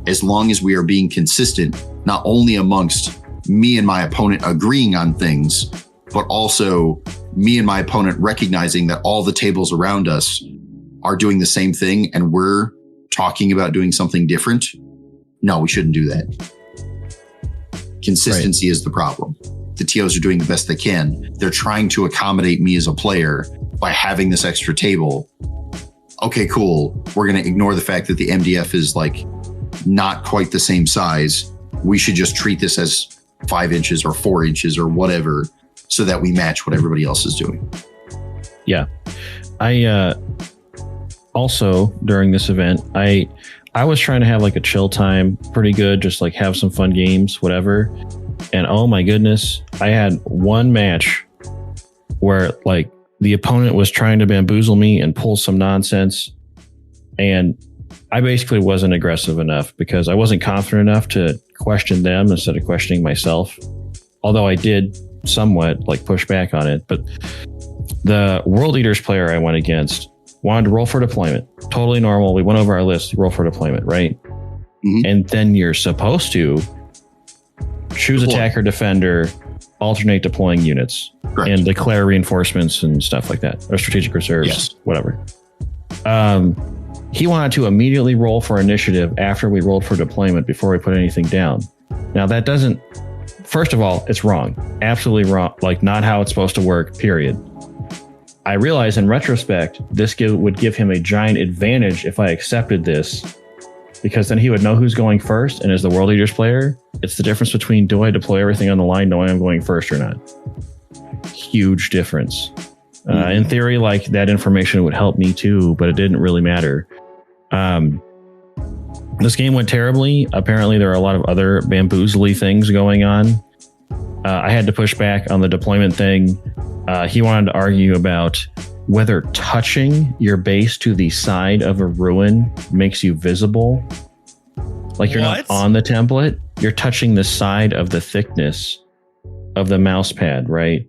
as long as we are being consistent, not only amongst me and my opponent agreeing on things, but also me and my opponent recognizing that all the tables around us are doing the same thing and we're talking about doing something different. No, we shouldn't do that. Consistency is the problem. The TOs are doing the best they can. They're trying to accommodate me as a player by having this extra table. Okay, cool. We're going to ignore the fact that the MDF is like not quite the same size. we should just treat this as 5 inches or 4 inches or whatever, so that we match what everybody else is doing. Yeah. I also, during this event, I was trying to have like a chill time, pretty good, just like have some fun games, whatever. And oh my goodness, I had one match where like the opponent was trying to bamboozle me and pull some nonsense. And I basically wasn't aggressive enough because I wasn't confident enough to question them instead of questioning myself. Although I did somewhat like push back on it. But the World Eaters player I went against wanted to roll for deployment. Totally normal. We went over our list, roll for deployment, right? Mm-hmm. And then you're supposed to choose attacker, defender, alternate deploying units, correct, and declare reinforcements and stuff like that, or strategic reserves, yes, whatever. He wanted to immediately roll for initiative after we rolled for deployment before we put anything down. Now that doesn't, first of all, it's wrong. Absolutely wrong. Like not how it's supposed to work, period. I realize in retrospect, this would give him a giant advantage if I accepted this, because then he would know who's going first. And as the World Eaters player, it's the difference between do I deploy everything on the line knowing I'm going first or not. Huge difference. In theory, like that information would help me too, but it didn't really matter. This game went terribly. Apparently there are a lot of other bamboozly things going on. I had to push back on the deployment thing. He wanted to argue about whether touching your base to the side of a ruin makes you visible. Like you're not on the template, you're touching the side of the thickness of the mouse pad, right?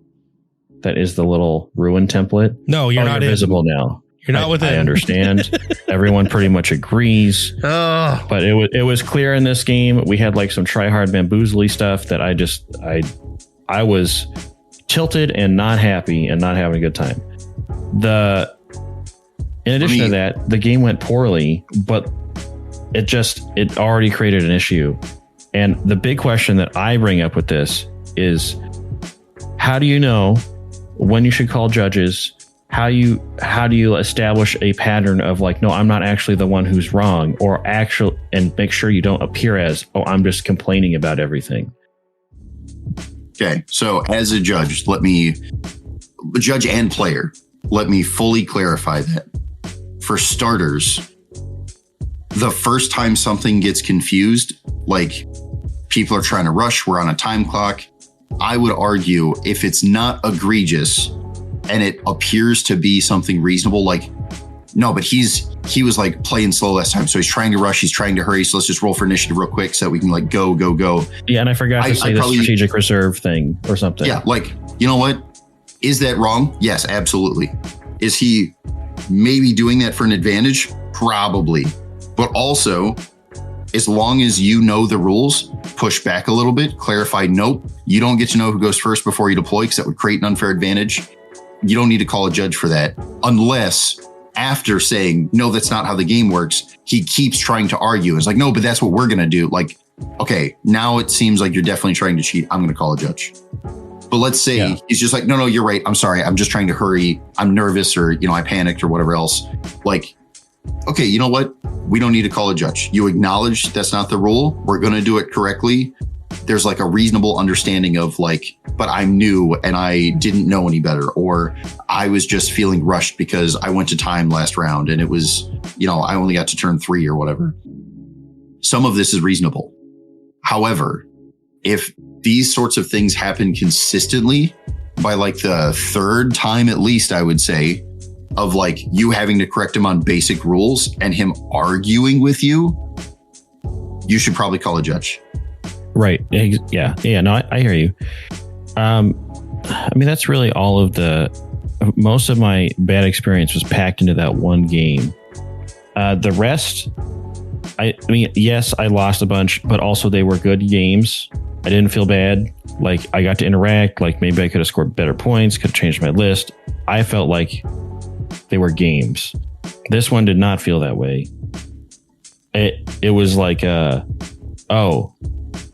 That is the little ruin template. No, you're not visible now. You're not within. I understand. Everyone pretty much agrees. But it was clear in this game. We had like some try hard bamboozly stuff that I was tilted and not happy and not having a good time. In addition to that, the game went poorly, but it already created an issue. And the big question that I bring up with this is, how do you know when you should call judges? How do you establish a pattern of like, no, I'm not actually the one who's wrong, or and make sure you don't appear as, oh, I'm just complaining about everything. Okay. So as a judge, judge and player, let me fully clarify that. For starters, the first time something gets confused, like people are trying to rush, we're on a time clock, I would argue if it's not egregious and it appears to be something reasonable, like, no, but he was like playing slow last time. So he's trying to rush, he's trying to hurry. So let's just roll for initiative real quick so that we can like go. Yeah. And I forgot to say the strategic reserve thing or something. Yeah. Like, you know what? Is that wrong? Yes, absolutely. Is he maybe doing that for an advantage? Probably. But also, as long as you know the rules, push back a little bit, clarify, nope, you don't get to know who goes first before you deploy because that would create an unfair advantage. You don't need to call a judge for that unless after saying, no, that's not how the game works, he keeps trying to argue. It's like, no, but that's what we're going to do. Like, okay, now it seems like you're definitely trying to cheat. I'm going to call a judge. But let's say he's just like, no, you're right. I'm sorry. I'm just trying to hurry. I'm nervous, or, I panicked or whatever else. Like, okay, you know what? We don't need to call a judge. You acknowledge that's not the rule. We're going to do it correctly. There's like a reasonable understanding of like, but I'm new and I didn't know any better, or I was just feeling rushed because I went to time last round and it was, I only got to turn 3 or whatever. Some of this is reasonable. However, if these sorts of things happen consistently by like the third time, at least I would say, of like you having to correct him on basic rules and him arguing with you, you should probably call a judge. Right. Yeah. No, I hear you. That's really all of most of my bad experience was packed into that one game. The rest, yes, I lost a bunch, but also they were good games. I didn't feel bad. Like I got to interact, like maybe I could have scored better points, could have changed my list. I felt like they were games. This one did not feel that way. It was like,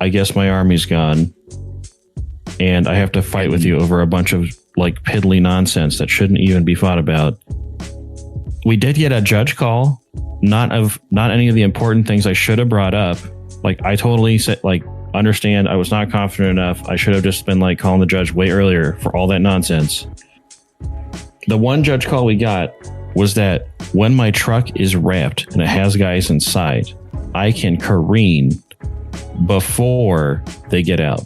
I guess my army's gone and I have to fight with you over a bunch of like piddly nonsense that shouldn't even be fought about. We did get a judge call, not any of the important things I should have brought up. Like I totally said, like understand I was not confident enough. I should have just been like calling the judge way earlier for all that nonsense. The one judge call we got was that when my truck is wrapped and it has guys inside, I can careen before they get out.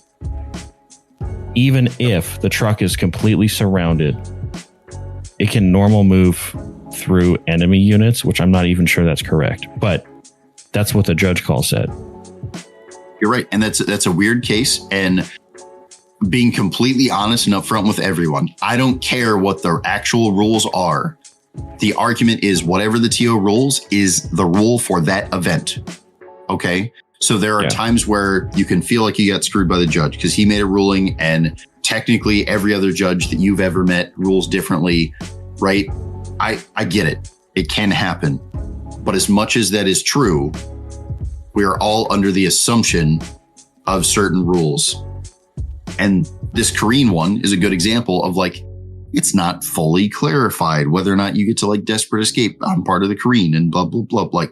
Even if the truck is completely surrounded, it can normal move through enemy units, which I'm not even sure that's correct, but that's what the judge call said. You're right. And that's a weird case. And being completely honest and upfront with everyone, I don't care what the actual rules are. The argument is whatever the TO rules is the rule for that event. Okay. So there are times where you can feel like you got screwed by the judge because he made a ruling, and technically every other judge that you've ever met rules differently, right? I get it. It can happen. But as much as that is true, we are all under the assumption of certain rules. And this Korean one is a good example of like, it's not fully clarified whether or not you get to like desperate escape on part of the Korean and blah, blah, blah. Like,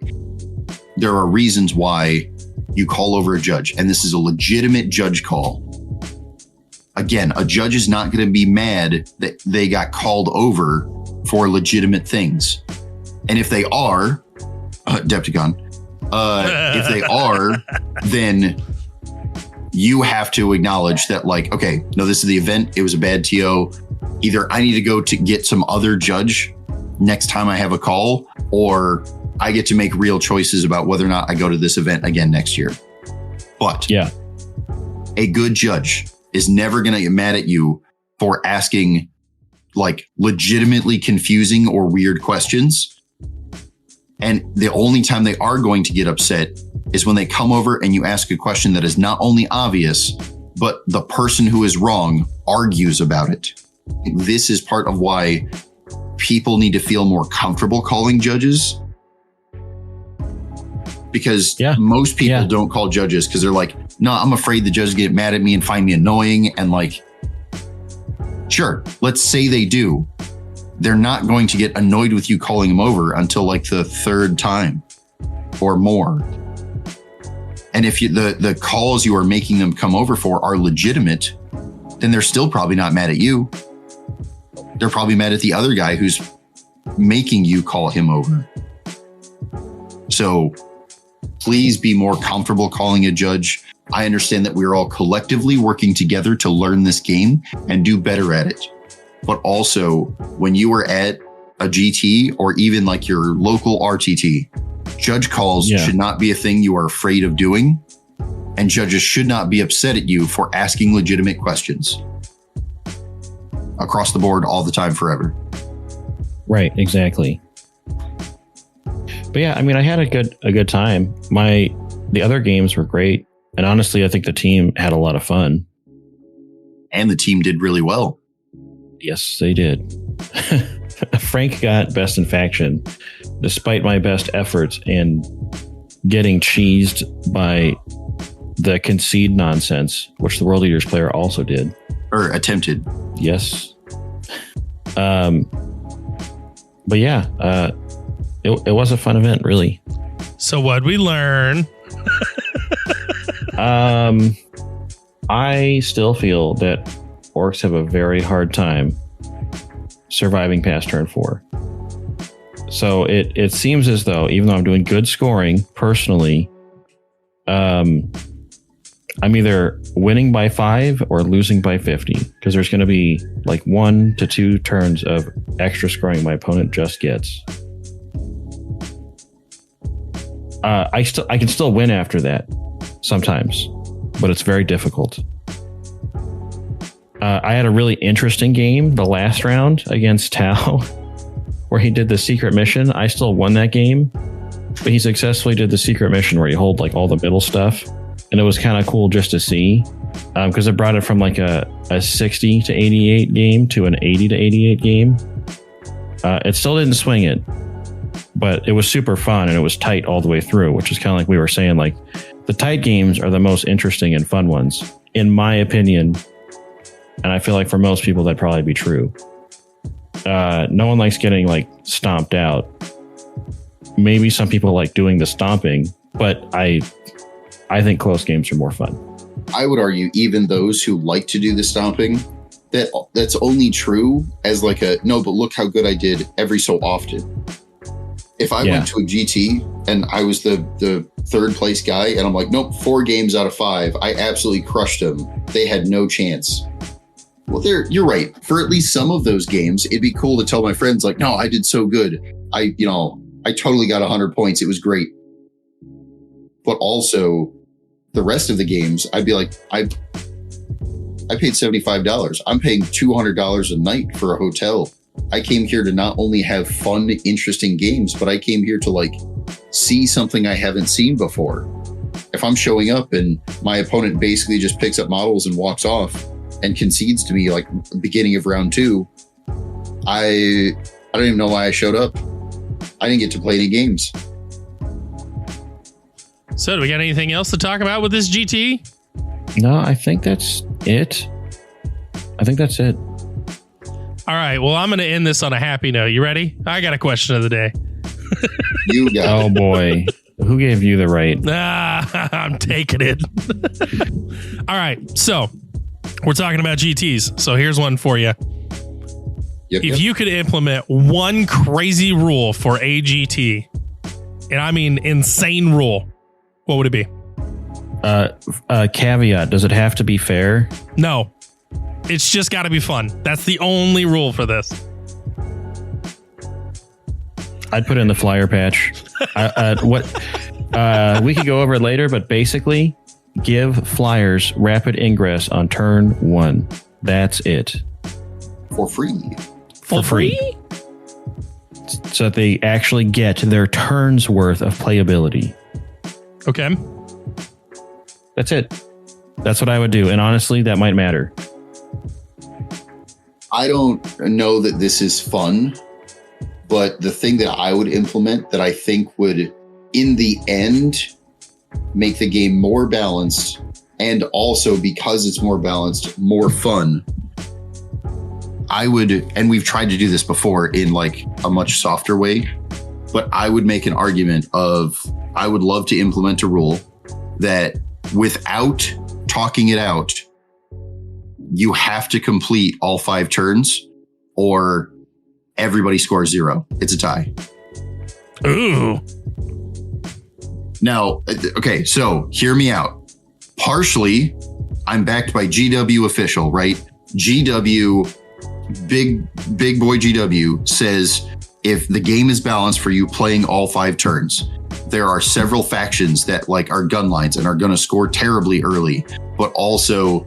there are reasons why you call over a judge, and this is a legitimate judge call. Again, a judge is not going to be mad that they got called over for legitimate things. And if they are, Depticon, if they are, then you have to acknowledge that, like, okay, no, this is the event. It was a bad TO. Either I need to go to get some other judge next time I have a call, or I get to make real choices about whether or not I go to this event again next year. But a good judge is never going to get mad at you for asking like legitimately confusing or weird questions. And the only time they are going to get upset is when they come over and you ask a question that is not only obvious, but the person who is wrong argues about it. This is part of why people need to feel more comfortable calling judges. Because most people don't call judges because they're like, no, I'm afraid the judges get mad at me and find me annoying. And like, sure, let's say they do. They're not going to get annoyed with you calling them over until like the third time or more. And if the calls you are making them come over for are legitimate, then they're still probably not mad at you. They're probably mad at the other guy who's making you call him over. So please be more comfortable calling a judge. I understand that we're all collectively working together to learn this game and do better at it. But also, when you are at a GT or even like your local RTT, judge calls should not be a thing you are afraid of doing. And judges should not be upset at you for asking legitimate questions. Across the board, all the time, forever. Right, exactly. But yeah, I mean, I had a good time. The other games were great. And honestly, I think the team had a lot of fun. And the team did really well. Yes, they did. Frank got best in faction, despite my best efforts and getting cheesed by the concede nonsense, which the World Leaders player also did. Or attempted. Yes. But yeah, it was a fun event, really. So what'd we learn? I still feel that orcs have a very hard time surviving past turn 4. So it seems as though, even though I'm doing good scoring personally, I'm either winning by 5 or losing by 50, because there's going to be like 1 to 2 turns of extra scoring my opponent just gets. I can still win after that sometimes, but it's very difficult. I had a really interesting game the last round against Tao, where he did the secret mission. I still won that game, but he successfully did the secret mission where you hold like all the middle stuff, and it was kind of cool just to see, because it brought it from like a 60 to 88 game to an 80 to 88 game. It still didn't swing it, but it was super fun and it was tight all the way through, which is kind of like we were saying, like the tight games are the most interesting and fun ones, in my opinion. And I feel like for most people, that'd probably be true. No one likes getting like stomped out. Maybe some people like doing the stomping, but I think close games are more fun. I would argue even those who like to do the stomping, that's only true as like a, no, but look how good I did every so often. If I went to a GT and I was the third place guy and I'm like, nope, 4 games out of 5, I absolutely crushed them. They had no chance. Well, you're right. For at least some of those games, it'd be cool to tell my friends like, no, I did so good. I totally got 100 points. It was great. But also the rest of the games, I'd be like, I paid $75. I'm paying $200 a night for a hotel. I came here to not only have fun, interesting games, but I came here to like see something I haven't seen before. If I'm showing up and my opponent basically just picks up models and walks off and concedes to me like beginning of round 2, I don't even know why I showed up. I didn't get to play any games. So do we got anything else to talk about with this GT? No, I think that's it. All right. Well, I'm going to end this on a happy note. You ready? I got a question of the day. You got Oh, boy. Who gave you the right? I'm taking it. All right. So we're talking about GTs. So here's one for you. If you could implement one crazy rule for a GT, and I mean insane rule, what would it be? Caveat. Does it have to be fair? No. It's just got to be fun. That's the only rule for this. I'd put in the flyer patch. We could go over it later, but basically, give flyers rapid ingress on turn 1. That's it. For free. For free? So that they actually get their turn's worth of playability. Okay. That's it. That's what I would do. And honestly, that might matter. I don't know that this is fun, but the thing that I would implement that I think would, in the end, make the game more balanced, and also because it's more balanced, more fun. I would, and we've tried to do this before in like a much softer way, but I would make an argument of, I would love to implement a rule that without talking it out, you have to complete all 5 turns or everybody scores 0. It's a tie. Ooh. Now, okay, so hear me out. Partially, I'm backed by GW official, right? GW, big boy GW says if the game is balanced for you playing all 5 turns, there are several factions that like are gun lines and are going to score terribly early, but also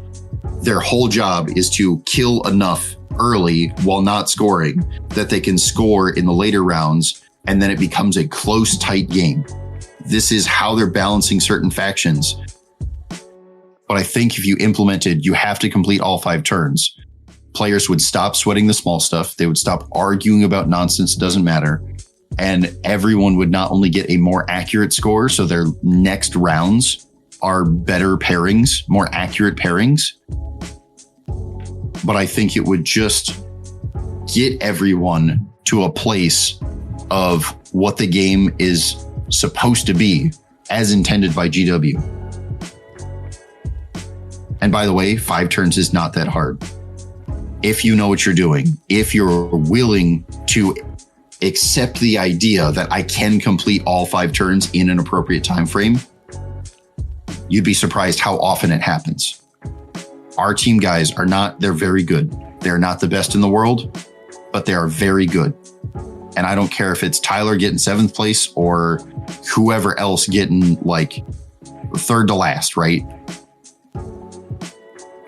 their whole job is to kill enough early while not scoring that they can score in the later rounds, and then it becomes a close, tight game. This is how they're balancing certain factions. But I think if you implemented, you have to complete all 5 turns, players would stop sweating the small stuff. They would stop arguing about nonsense. It doesn't matter. And everyone would not only get a more accurate score, so their next rounds are better pairings, more accurate pairings. But I think it would just get everyone to a place of what the game is supposed to be as intended by GW. And by the way, 5 turns is not that hard. If you know what you're doing, if you're willing to accept the idea that I can complete all 5 turns in an appropriate time frame, you'd be surprised how often it happens. Our team guys are not, they're very good. They're not the best in the world, but they are very good. And I don't care if it's Tyler getting 7th place or whoever else getting like 3rd to last, right?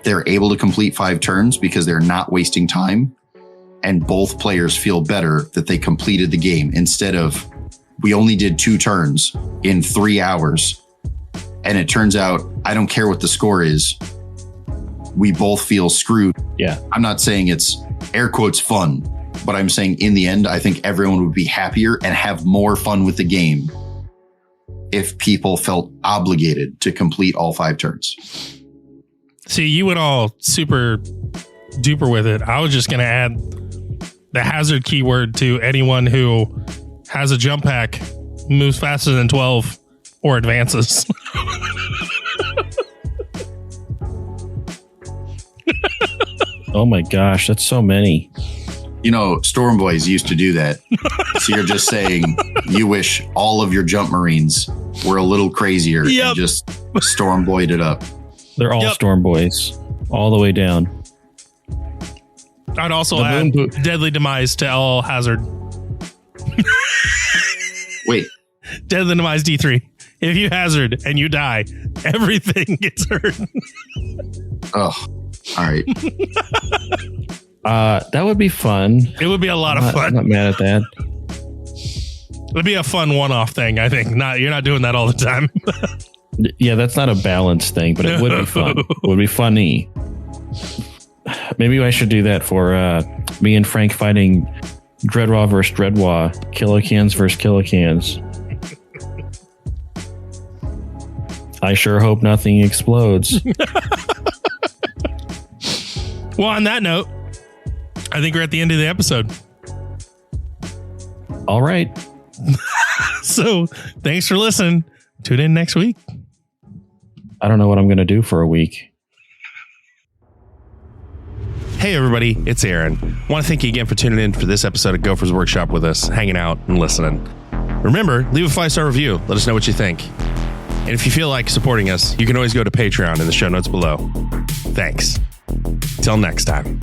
They're able to complete 5 turns because they're not wasting time. And both players feel better that they completed the game instead of we only did 2 turns in 3 hours. And it turns out, I don't care what the score is. We both feel screwed. Yeah. I'm not saying it's air quotes fun, but I'm saying in the end, I think everyone would be happier and have more fun with the game if people felt obligated to complete all 5 turns. See, you went all super duper with it. I was just going to add the hazard keyword to anyone who has a jump pack, moves faster than 12, or advances. Oh my gosh, that's so many. You know, Storm Boys used to do that. So you're just saying you wish all of your jump Marines were a little crazier and just Storm Boyed it up. They're all Storm Boys, all the way down. I'd also add Deadly Demise to all hazard. Wait. Deadly Demise D3. If you hazard and you die, everything gets hurt. Oh, all right. That would be fun. It would be a lot of fun. I'm not mad at that. It'd be a fun one-off thing, I think. You're not doing that all the time. Yeah, that's not a balance thing, but it would be fun. It would be funny. Maybe I should do that for me and Frank fighting Dreadwa versus Dreadwa, Killicans versus Killicans. I sure hope nothing explodes. Well, on that note, I think we're at the end of the episode. All right. So thanks for listening. Tune in next week. I don't know what I'm going to do for a week. Hey, everybody. It's Aaron. I want to thank you again for tuning in for this episode of Gopher's Workshop with us, hanging out and listening. Remember, leave a 5-star review. Let us know what you think. And if you feel like supporting us, you can always go to Patreon in the show notes below. Thanks. Till next time.